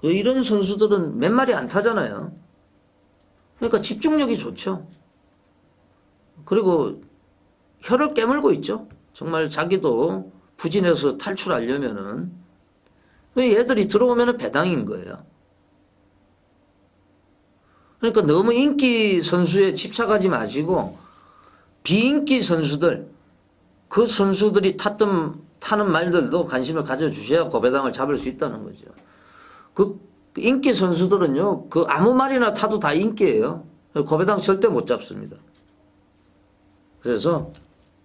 이런 선수들은 몇 마리 안 타잖아요. 그러니까 집중력이 좋죠. 그리고 혀를 깨물고 있죠. 정말 자기도 부진해서 탈출하려면은 얘들이 들어오면은 배당인 거예요. 그러니까 너무 인기 선수에 집착하지 마시고 비인기 선수들, 그 선수들이 타는 말들도 관심을 가져주셔야 고배당을 잡을 수 있다는 거죠. 그 인기 선수들은요, 그 아무 말이나 타도 다 인기예요. 고배당 절대 못 잡습니다. 그래서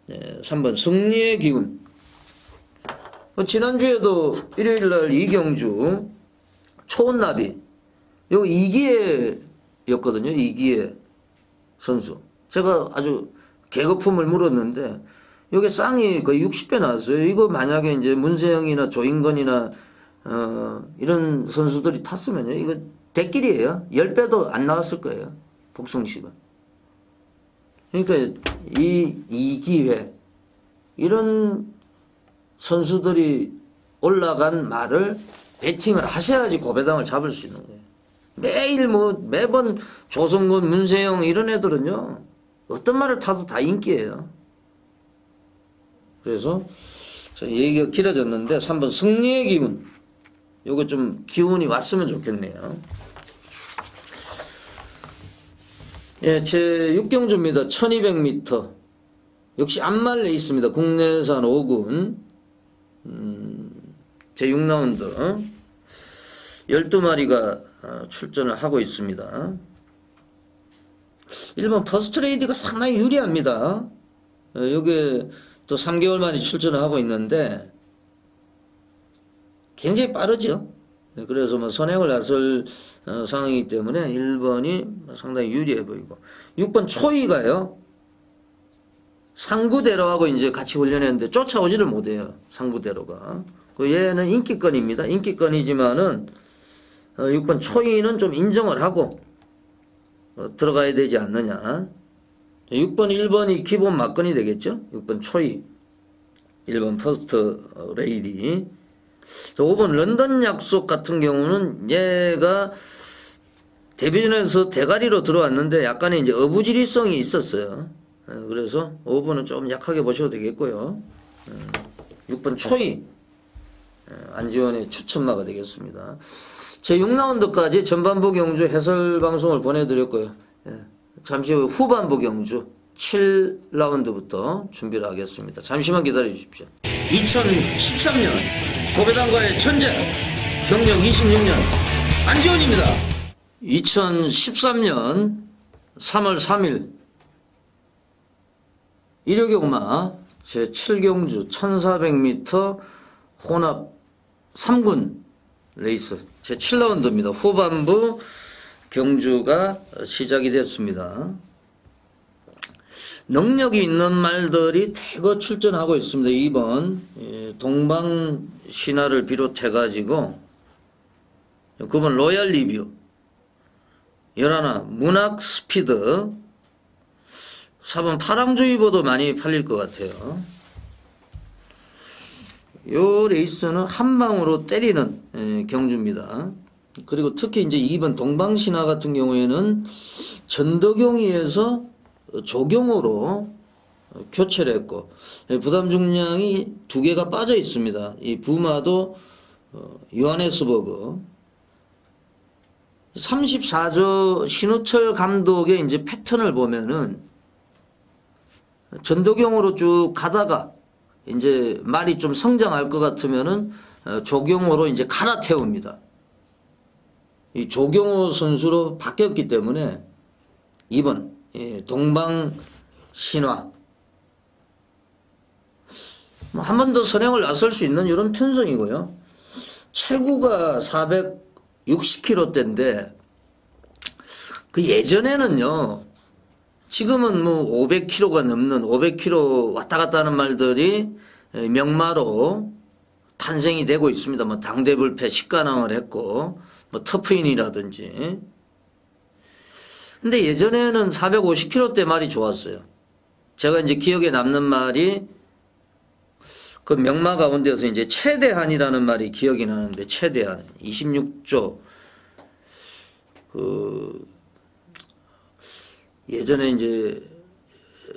3번 승리의 기운. 지난주에도 일요일날 이경주 초원나비 요 이기혜였거든요. 이기혜 선수. 제가 아주 개거품을 물었는데 요게 쌍이 거의 60배 나왔어요. 이거 만약에 이제 문세영이나 조인건이나 이런 선수들이 탔으면요 이거 대길이에요. 10배도 안 나왔을 거예요. 복승식은. 그러니까 이기회 이런 선수들이 올라간 말을 배팅을 하셔야지 고배당을 잡을 수 있는 거예요. 매일 매번 조성근, 문세영 이런 애들은요 어떤 말을 타도 다 인기예요. 그래서 얘기가 길어졌는데 3번 승리의 기운. 요거 좀 기운이 왔으면 좋겠네요. 예, 제 6경주입니다. 1200m. 역시 안말 레이스입니다. 국내산 5군. 제 6라운드. 12마리가 출전을 하고 있습니다. 1번 퍼스트레이디가 상당히 유리합니다. 요게 또 3개월 만에 출전을 하고 있는데 굉장히 빠르죠. 그래서 뭐 선행을 나설 상황이기 때문에 1번이 상당히 유리해 보이고 6번 초이가요. 상구대로하고 이제 같이 훈련했는데 쫓아오지를 못해요. 상구대로가. 그 얘는 인기권입니다. 인기권이지만은 6번 초이는 좀 인정을 하고 들어가야 되지 않느냐. 6번 1번이 기본 막건이 되겠죠. 6번 초이 1번 퍼스트 레이디. 5번 런던 약속 같은 경우는 얘가 데뷔전에서 대가리로 들어왔는데 약간의 이제 어부지리성이 있었어요. 그래서 5번은 좀 약하게 보셔도 되겠고요. 6번 초이 안지원의 추천마가 되겠습니다. 제 6라운드까지 전반부 경주 해설 방송을 보내드렸고요. 잠시 후 후반부 경주 7라운드부터 준비를 하겠습니다. 잠시만 기다려 주십시오. 2013년 고배당과의 전쟁 경력 26년 안지원입니다. 2013년 3월 3일 일요경마 제7경주 1400m 혼합 3군 레이스 제7라운드입니다. 후반부 경주가 시작이 됐습니다. 능력이 있는 말들이 대거 출전하고 있습니다. 2번 동방신화를 비롯해 가지고 9번 로얄 리뷰 11 문학 스피드 4번 파랑주의보도 많이 팔릴 것 같아요. 요 레이스는 한 방으로 때리는 경주입니다. 그리고 특히 이제 2번 동방신화 같은 경우에는 전덕용이에서 조경호로 교체를 했고 부담 중량이 2개가 빠져 있습니다. 이 부마도 요하네스버그 34조 신우철 감독의 이제 패턴을 보면은 전도경으로 쭉 가다가 이제 말이 좀 성장할 것 같으면은 조경호로 이제 갈아태웁니다. 이 조경호 선수로 바뀌었기 때문에 2번 동방신화 한 번 더 선행을 나설 수 있는 이런 편성이고요. 최고가 460kg대인데 그 예전에는요. 지금은 뭐 500kg가 넘는 500kg 왔다 갔다 하는 말들이 명마로 탄생이 되고 있습니다. 뭐 당대불패 식가낭을 했고 뭐 터프인이라든지. 근데 예전에는 450kg대 말이 좋았어요. 제가 이제 기억에 남는 말이 그 명마 가운데서 이제 최대한이라는 말이 기억이 나는데 최대한 26조 예전에 이제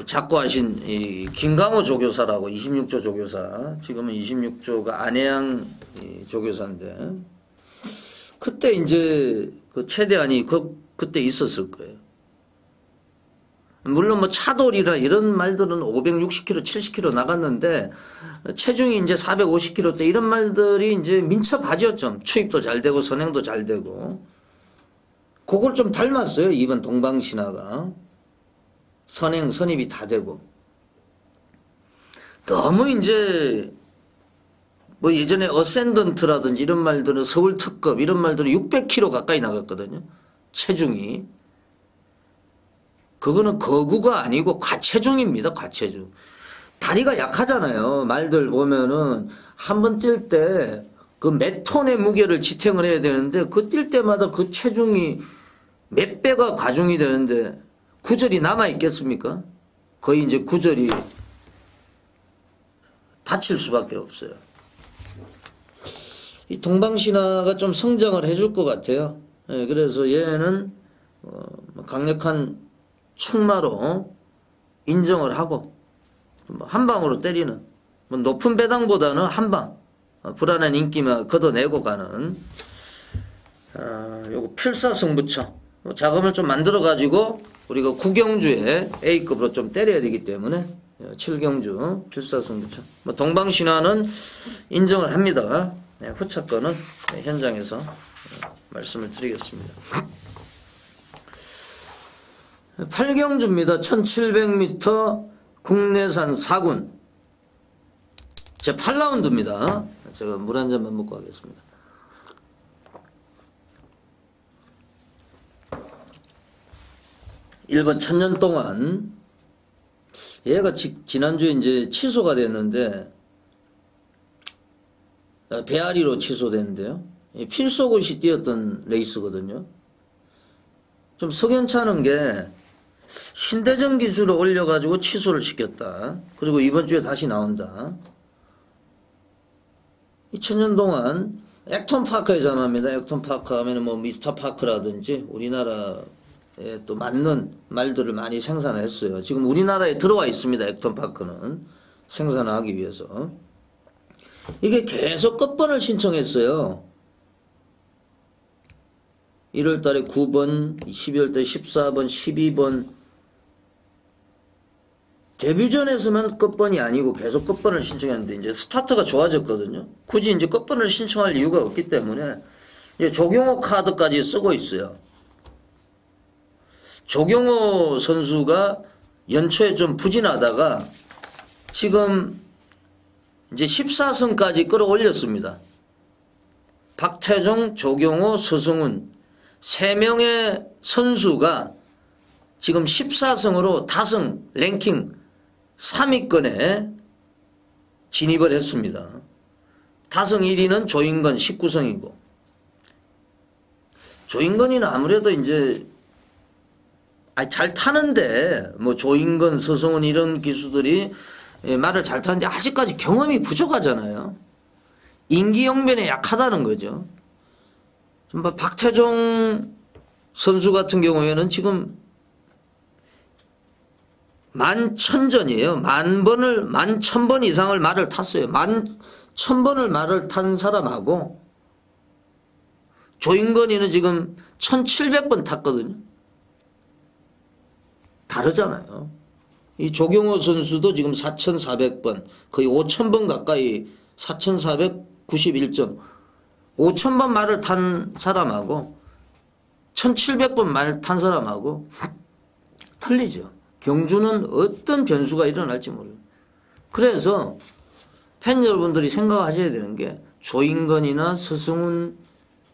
작고하신 이 김강호 조교사라고 26조 조교사 지금은 26조가 안혜양 조교사인데 그때 이제 그 최대한이 그때 있었을 거예요. 물론 뭐 차돌이나 이런 말들은 560kg, 70kg 나갔는데 체중이 이제 450kg대 이런 말들이 이제 민첩하죠. 좀 추입도 잘 되고 선행도 잘 되고 그걸 좀 닮았어요. 2번 동방신화가 선행 선입이 다 되고 너무 이제 뭐 예전에 어센던트라든지 이런 말들은 서울 특급 이런 말들은 600kg 가까이 나갔거든요. 체중이. 그거는 거구가 아니고 과체중입니다. 과체중. 다리가 약하잖아요. 말들 보면은 한 번 뛸 때 그 몇 톤의 무게를 지탱을 해야 되는데 그 뛸 때마다 그 체중이 몇 배가 과중이 되는데 구절이 남아 있겠습니까? 거의 이제 구절이 다칠 수밖에 없어요. 이 동방신화가 좀 성장을 해줄 것 같아요. 예, 그래서 얘는 강력한 충마로 인정을 하고 한 방으로 때리는 높은 배당보다는 한 방 불안한 인기만 걷어내고 가는 요거 필사승부처 자금을 좀 만들어 가지고 우리가 9경주에 A급으로 좀 때려야 되기 때문에 7경주 필사승부처 동방신화는 인정을 합니다. 후차권은 현장에서 말씀을 드리겠습니다. 8경주입니다. 1700m 국내산 4군 제 8라운드입니다. 제가 물 한 잔만 먹고 하겠습니다. 1번 천년 동안 얘가 지난주에 이제 취소가 됐는데 배앓이로 취소됐는데요. 필소굿이 뛰었던 레이스거든요. 좀 석연찮은 게 신대전 기술을 올려가지고 취소를 시켰다. 그리고 이번 주에 다시 나온다. 2000년 동안 액톤파크에 잠합니다. 액톤파크 하면 뭐 미스터파크라든지 우리나라에 또 맞는 말들을 많이 생산했어요. 지금 우리나라에 들어와 있습니다. 액톤파크는 생산하기 위해서. 이게 계속 끝번을 신청했어요. 1월달에 9번, 12월달에 14번, 12번. 데뷔전에서만 끝번이 아니고 계속 끝번을 신청했는데 이제 스타트가 좋아졌거든요. 굳이 이제 끝번을 신청할 이유가 없기 때문에 이제 조경호 카드까지 쓰고 있어요. 조경호 선수가 연초에 좀 부진하다가 지금 이제 14승까지 끌어올렸습니다. 박태종, 조경호, 서승훈 3명의 선수가 지금 14승으로 타승 랭킹 3위권에 진입을 했습니다. 타승 1위는 조인건 19승이고 조인건이는 아무래도 이제 잘 타는데 뭐 조인건, 서승훈 이런 기수들이 말을 잘 타는데 아직까지 경험이 부족하잖아요. 인기영변에 약하다는 거죠. 박태종 선수 같은 경우에는 지금 11,000전이에요. 11,000번 이상을 말을 탔어요. 11,000번을 말을 탄 사람하고 조인건이는 지금 1,700번 탔거든요. 다르잖아요. 이 조경호 선수도 지금 4,400번, 거의 5,000번 가까이 4,491점. 5,000번 말을 탄 사람하고 1,700번 말 탄 사람하고 틀리죠. 경주는 어떤 변수가 일어날지 모르요. 그래서 팬 여러분들이 생각하셔야 되는 게 조인건이나 서승훈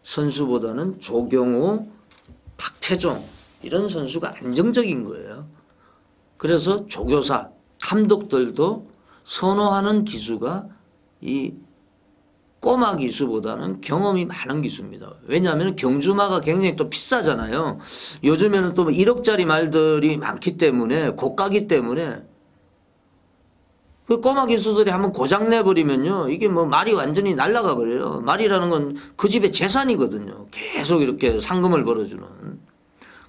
선수보다는 조경호, 박태종 이런 선수가 안정적인 거예요. 그래서 조교사, 감독들도 선호하는 기수가 이 꼬마 기수보다는 경험이 많은 기수입니다. 왜냐하면 경주마가 굉장히 또 비싸잖아요. 요즘에는 또 1억짜리 말들이 많기 때문에 고가기 때문에 그 꼬마 기수들이 한번 고장 내버리면요 이게 뭐 말이 완전히 날아가 버려요. 말이라는 건 그 집의 재산이거든요. 계속 이렇게 상금을 벌어주는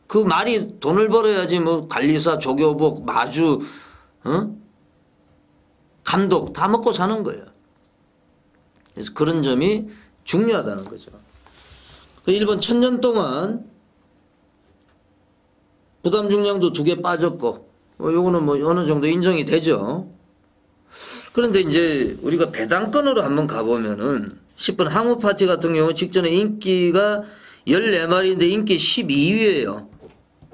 그 말이 돈을 벌어야지 뭐 관리사, 조교복, 마주, 감독 다 먹고 사는 거예요. 그래서 그런 점이 중요하다는 거죠. 1번 1000년 동안 부담 중량도 2개 빠졌고, 요거는 뭐 어느 정도 인정이 되죠. 그런데 이제 우리가 배당권으로 한번 가보면은 10번 항우 파티 같은 경우 직전에 인기가 14마리인데 인기 12위예요.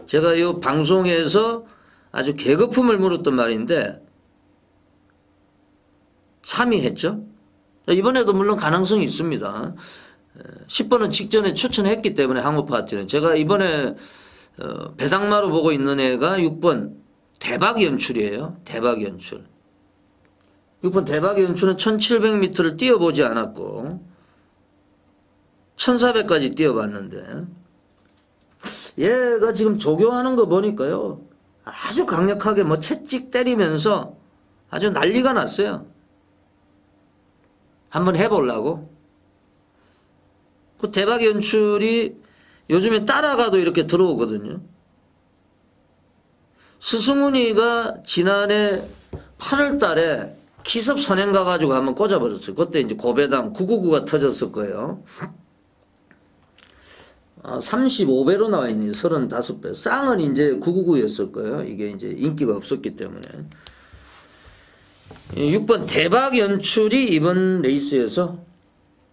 제가 이 방송에서 아주 계급품을 물었던 말인데 3위 했죠. 이번에도 물론 가능성이 있습니다. 10번은 직전에 추천했기 때문에 항우파티는 제가 이번에 배당마로 보고 있는 애가 6번 대박 연출이에요. 대박 연출. 6번 대박 연출은 1700m를 뛰어보지 않았고 1400까지 뛰어봤는데 얘가 지금 조교하는 거 보니까요 아주 강력하게 뭐 채찍 때리면서 아주 난리가 났어요. 한번 해보려고. 그 대박 연출이 요즘에 따라가도 이렇게 들어오거든요. 스승훈이가 지난해 8월 달에 기습 선행 가가지고 한번 꽂아버렸어요. 그때 이제 고배당 999가 터졌을 거예요. 35배로 나와 있네요. 35배. 쌍은 이제 999였을 거예요. 이게 이제 인기가 없었기 때문에. 6번 대박 연출이 이번 레이스에서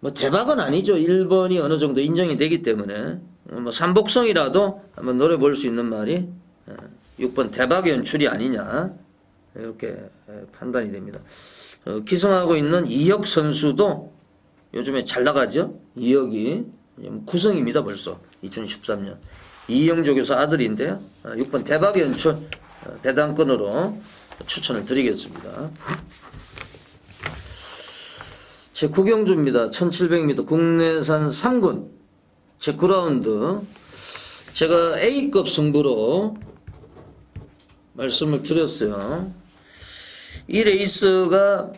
뭐 대박은 아니죠. 1번이 어느 정도 인정이 되기 때문에 뭐 삼복성이라도 한번 노려볼 수 있는 말이 6번 대박 연출이 아니냐 이렇게 판단이 됩니다. 기승하고 있는 이혁 선수도 요즘에 잘 나가죠. 이혁이 9승입니다. 벌써 2013년 이영조 교수 아들인데요. 6번 대박 연출 배당권으로 추천을 드리겠습니다. 제9경주입니다. 1700m 국내산 3군 제9라운드 제가 A급 승부로 말씀을 드렸어요. 이 레이스가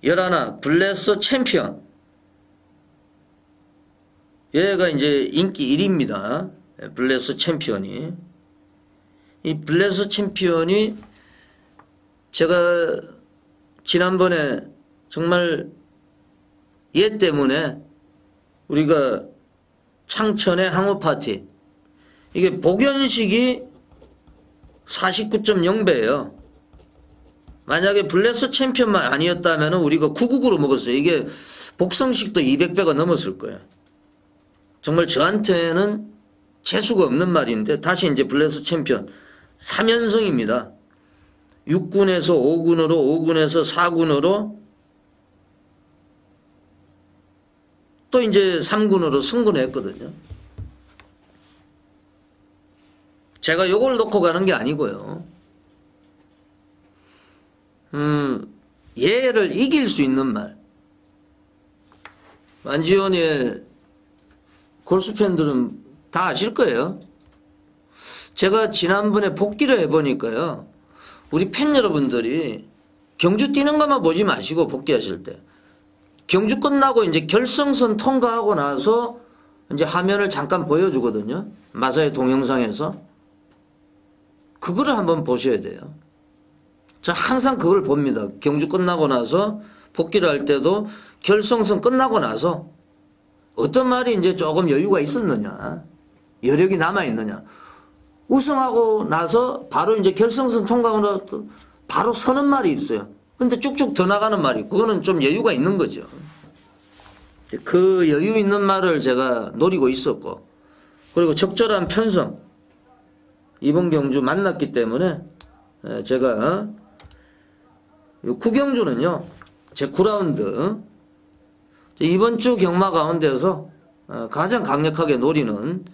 11 블레스 챔피언 얘가 이제 인기 1위입니다. 블레스 챔피언이 이 블레스 챔피언이 제가 지난번에 정말 얘 때문에 우리가 창천의 항우파티 이게 복연식이 49.0배예요. 만약에 블레스 챔피언만 아니었다면 우리가 999로 먹었어요. 이게 복성식도 200배가 넘었을 거예요. 정말 저한테는 재수가 없는 말인데 다시 이제 블레스 챔피언 3연승입니다. 6군에서 5군으로 5군에서 4군으로 또 이제 3군으로 승군했거든요. 제가 요걸 놓고 가는 게 아니고요. 얘를 이길 수 있는 말. 안지원의 골수팬들은 다 아실 거예요. 제가 지난번에 복귀를 해보니까요. 우리 팬 여러분들이 경주 뛰는 것만 보지 마시고 복귀하실 때. 경주 끝나고 이제 결승선 통과하고 나서 이제 화면을 잠깐 보여주거든요. 마사의 동영상에서. 그거를 한번 보셔야 돼요. 저 항상 그걸 봅니다. 경주 끝나고 나서 복귀를 할 때도 결승선 끝나고 나서 어떤 말이 이제 조금 여유가 있었느냐. 여력이 남아있느냐. 우승하고 나서 바로 이제 결승선 통과하고 나서 바로 서는 말이 있어요. 근데 쭉쭉 더 나가는 말이 그거는 좀 여유가 있는 거죠. 그 여유 있는 말을 제가 노리고 있었고 그리고 적절한 편성 이번 경주 만났기 때문에 제가 구경주는요 제 9라운드 이번 주 경마 가운데서 가장 강력하게 노리는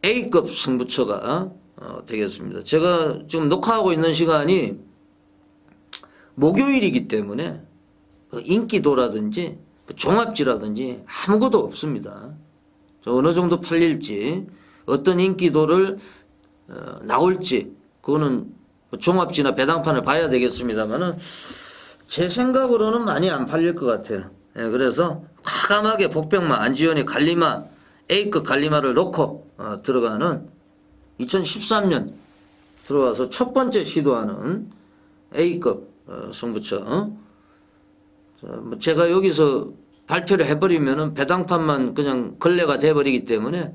A급 승부처가 되겠습니다. 제가 지금 녹화하고 있는 시간이 목요일이기 때문에 인기도라든지 종합지라든지 아무것도 없습니다. 어느 정도 팔릴지 어떤 인기도를 나올지 그거는 종합지나 배당판을 봐야 되겠습니다만은 제 생각으로는 많이 안 팔릴 것 같아요. 그래서 과감하게 복병마 안지현의 갈리마 A급 갈리마를 놓고 들어가는 2013년 들어와서 첫 번째 시도하는 A급 승부처. 제가 여기서 발표를 해버리면은 배당판만 그냥 걸레가 돼버리기 때문에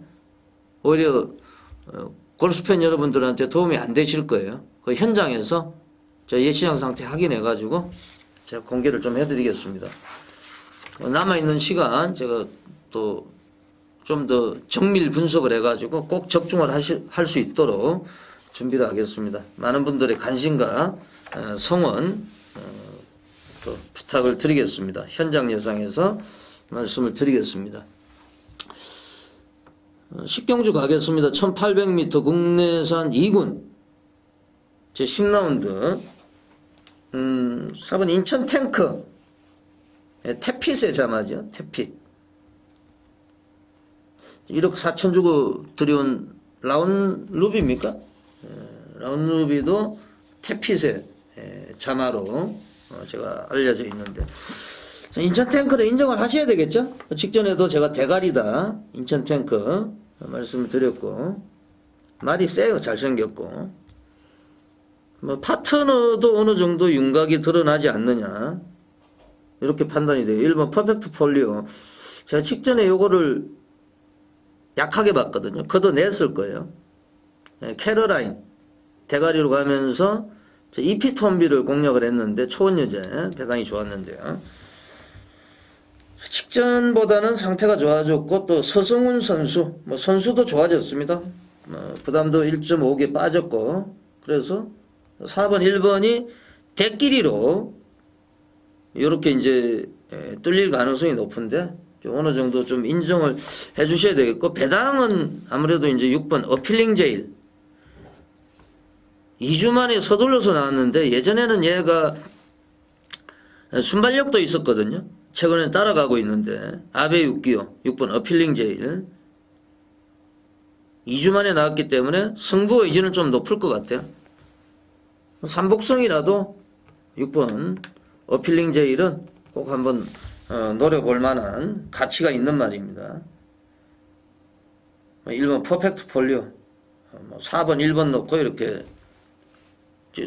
오히려 골수팬 여러분들한테 도움이 안 되실 거예요. 그 현장에서 제가 예시장 상태 확인해가지고 제가 공개를 좀 해드리겠습니다. 남아있는 시간 제가 또 좀 더 정밀 분석을 해가지고 꼭 적중을 할 수 있도록 준비를 하겠습니다. 많은 분들의 관심과 성원 또 부탁을 드리겠습니다. 현장 예상에서 말씀을 드리겠습니다. 10경주 가겠습니다. 1800m 국내산 2군 제 10라운드 4번 인천 탱크 태핏의 자마죠. 태핏 1억 4천 주고 들여온 라운 루비입니까? 라운 루비도 태핏의 자마로 제가 알려져 있는데 인천 탱크를 인정을 하셔야 되겠죠? 직전에도 제가 대가리다 인천 탱크 말씀을 드렸고 말이 세요. 잘생겼고 뭐 파트너도 어느 정도 윤곽이 드러나지 않느냐 이렇게 판단이 돼요. 1번 퍼펙트 폴리오 제가 직전에 요거를 약하게 봤거든요. 걷어냈을 거예요. 캐러라인 대가리로 가면서 이피톤비를 공략을 했는데 초원여제 배당이 좋았는데요. 직전보다는 상태가 좋아졌고 또 서성훈 선수 뭐 선수도 좋아졌습니다. 부담도 1.5개 빠졌고 그래서 4번 1번이 대끼리로 이렇게 이제 뚫릴 가능성이 높은데 좀 어느 정도 좀 인정을 해 주셔야 되겠고, 배당은 아무래도 이제 6번 어필링 제일 2주 만에 서둘러서 나왔는데, 예전에는 얘가 순발력도 있었거든요. 최근에 따라가고 있는데, 아베 6기호 6번 어필링 제일 2주 만에 나왔기 때문에 승부 의지는 좀 높을 것 같아요. 삼복성이라도 6번 어필링 제일은 꼭 한번 노려볼 만한 가치가 있는 말입니다. 1번 퍼펙트 폴리오, 4번 1번 넣고 이렇게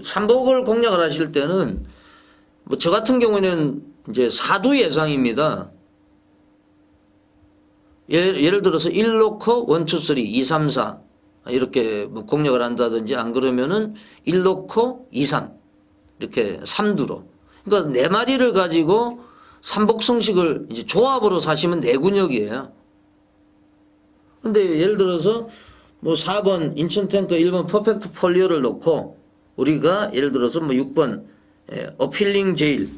삼복을 공략을 하실 때는 뭐 저 같은 경우에는 이제 사두 예상입니다. 예를 들어서 1 놓고 1, 2, 3, 2, 3, 4 이렇게 뭐 공략을 한다든지, 안 그러면은 1 놓고 2, 3 이렇게 3두로. 그러니까 네 마리를 가지고 삼복성식을 이제 조합으로 사시면 내군역이에요. 근데 예를 들어서 뭐 4번 인천탱커 1번 퍼펙트 폴리오를 놓고 우리가 예를 들어서 뭐 6번 어필링 제일,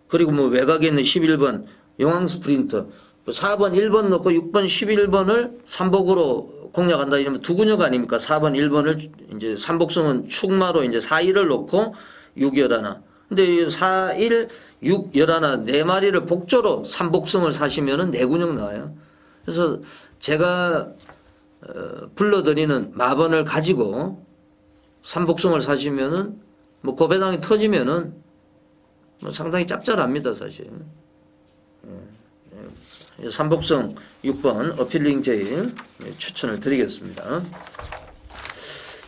그리고 뭐 외곽에 있는 11번 용왕 스프린터, 4번 1번 놓고 6번 11번을 삼복으로 공략한다 이러면 두 군역 아닙니까? 4번 1번을 이제 삼복성은 축마로 이제 4, 1을 놓고 6, 11. 근데 4, 1, 6, 11 네 마리를 복조로 삼복성을 사시면은 네 군역 나와요. 그래서 제가 불러드리는 마번을 가지고 삼복성을 사시면은 뭐 고배당이 터지면은 뭐 상당히 짭짤합니다, 사실. 삼복성 6번 어필링 제일 추천을 드리겠습니다.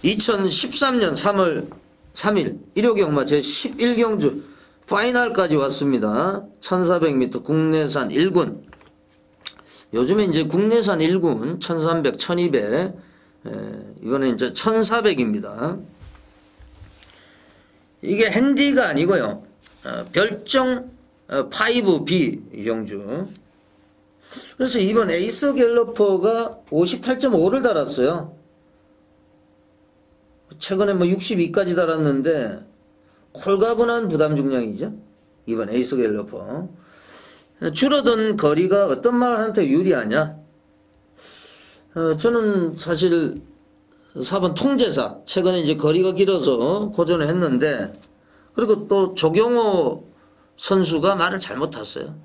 2013년 3월 3일 일요경마 제11경주 파이널까지 왔습니다. 1400m 국내산 1군. 요즘에 이제 국내산 1군 1300, 1200, 이거는 이제 1400입니다. 이게 핸디가 아니고요. 별정 5B 경주. 그래서 이번 에이스 갤러퍼가 58.5를 달았어요. 최근에 뭐 62까지 달았는데 콜가분한 부담 중량이죠. 이번 에이스 갤러퍼. 줄어든 거리가 어떤 말한테 유리하냐? 저는 사실 4번 통제사 최근에 이제 거리가 길어서 고전을 했는데, 그리고 또 조경호 선수가 말을 잘못 탔어요.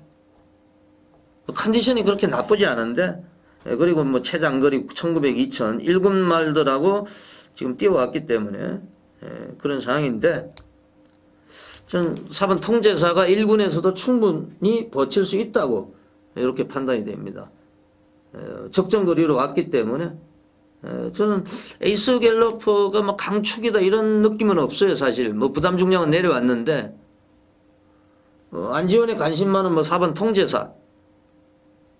컨디션이 그렇게 나쁘지 않은데, 그리고 뭐 최장거리 1900, 2000 1군 말들하고 지금 뛰어왔기 때문에 그런 상황인데, 전 4번 통제사가 1군에서도 충분히 버틸 수 있다고 이렇게 판단이 됩니다. 적정거리로 왔기 때문에 저는 에이스 갤러퍼가 뭐 강축이다 이런 느낌은 없어요. 사실 뭐 부담 중량은 내려왔는데, 안지원에 관심 많은 뭐 4번 통제사,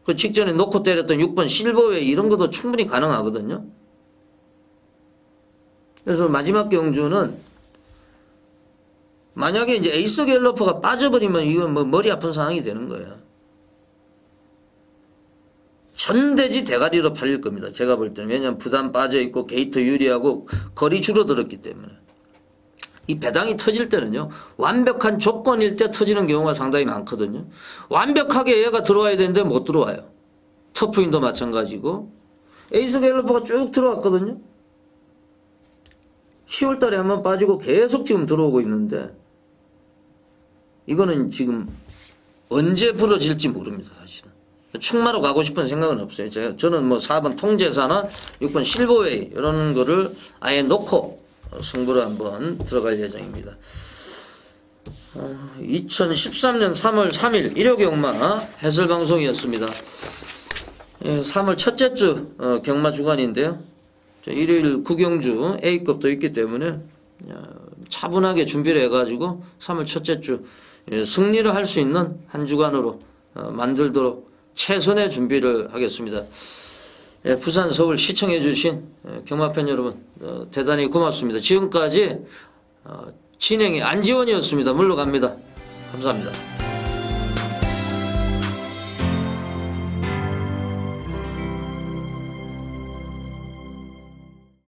그 직전에 놓고 때렸던 6번 실버웨이 이런 것도 충분히 가능하거든요. 그래서 마지막 경주는 만약에 이제 에이스 갤러퍼가 빠져버리면 이건 뭐 머리 아픈 상황이 되는 거예요. 전대지 대가리로 팔릴 겁니다. 제가 볼 때는. 왜냐하면 부담 빠져있고 게이트 유리하고 거리 줄어들었기 때문에. 이 배당이 터질 때는요, 완벽한 조건일 때 터지는 경우가 상당히 많거든요. 완벽하게 얘가 들어와야 되는데 못 들어와요. 터프인도 마찬가지고. 에이스 갤러퍼가 쭉 들어왔거든요. 10월 달에 한번 빠지고 계속 지금 들어오고 있는데, 이거는 지금 언제 부러질지 모릅니다, 사실은. 충마로 가고 싶은 생각은 없어요. 저는 뭐 4번 통제사나 6번 실버웨이 이런 거를 아예 놓고 승부를 한번 들어갈 예정입니다. 2013년 3월 3일 일요경마 해설방송이었습니다. 3월 첫째 주 경마 주간인데요. 일요일 구경주 A급도 있기 때문에 차분하게 준비를 해가지고 3월 첫째 주 승리를 할 수 있는 한 주간으로 만들도록 최선의 준비를 하겠습니다. 부산, 서울 시청해주신 경마팬 여러분 대단히 고맙습니다. 지금까지 진행의 안지원이었습니다. 물러갑니다. 감사합니다.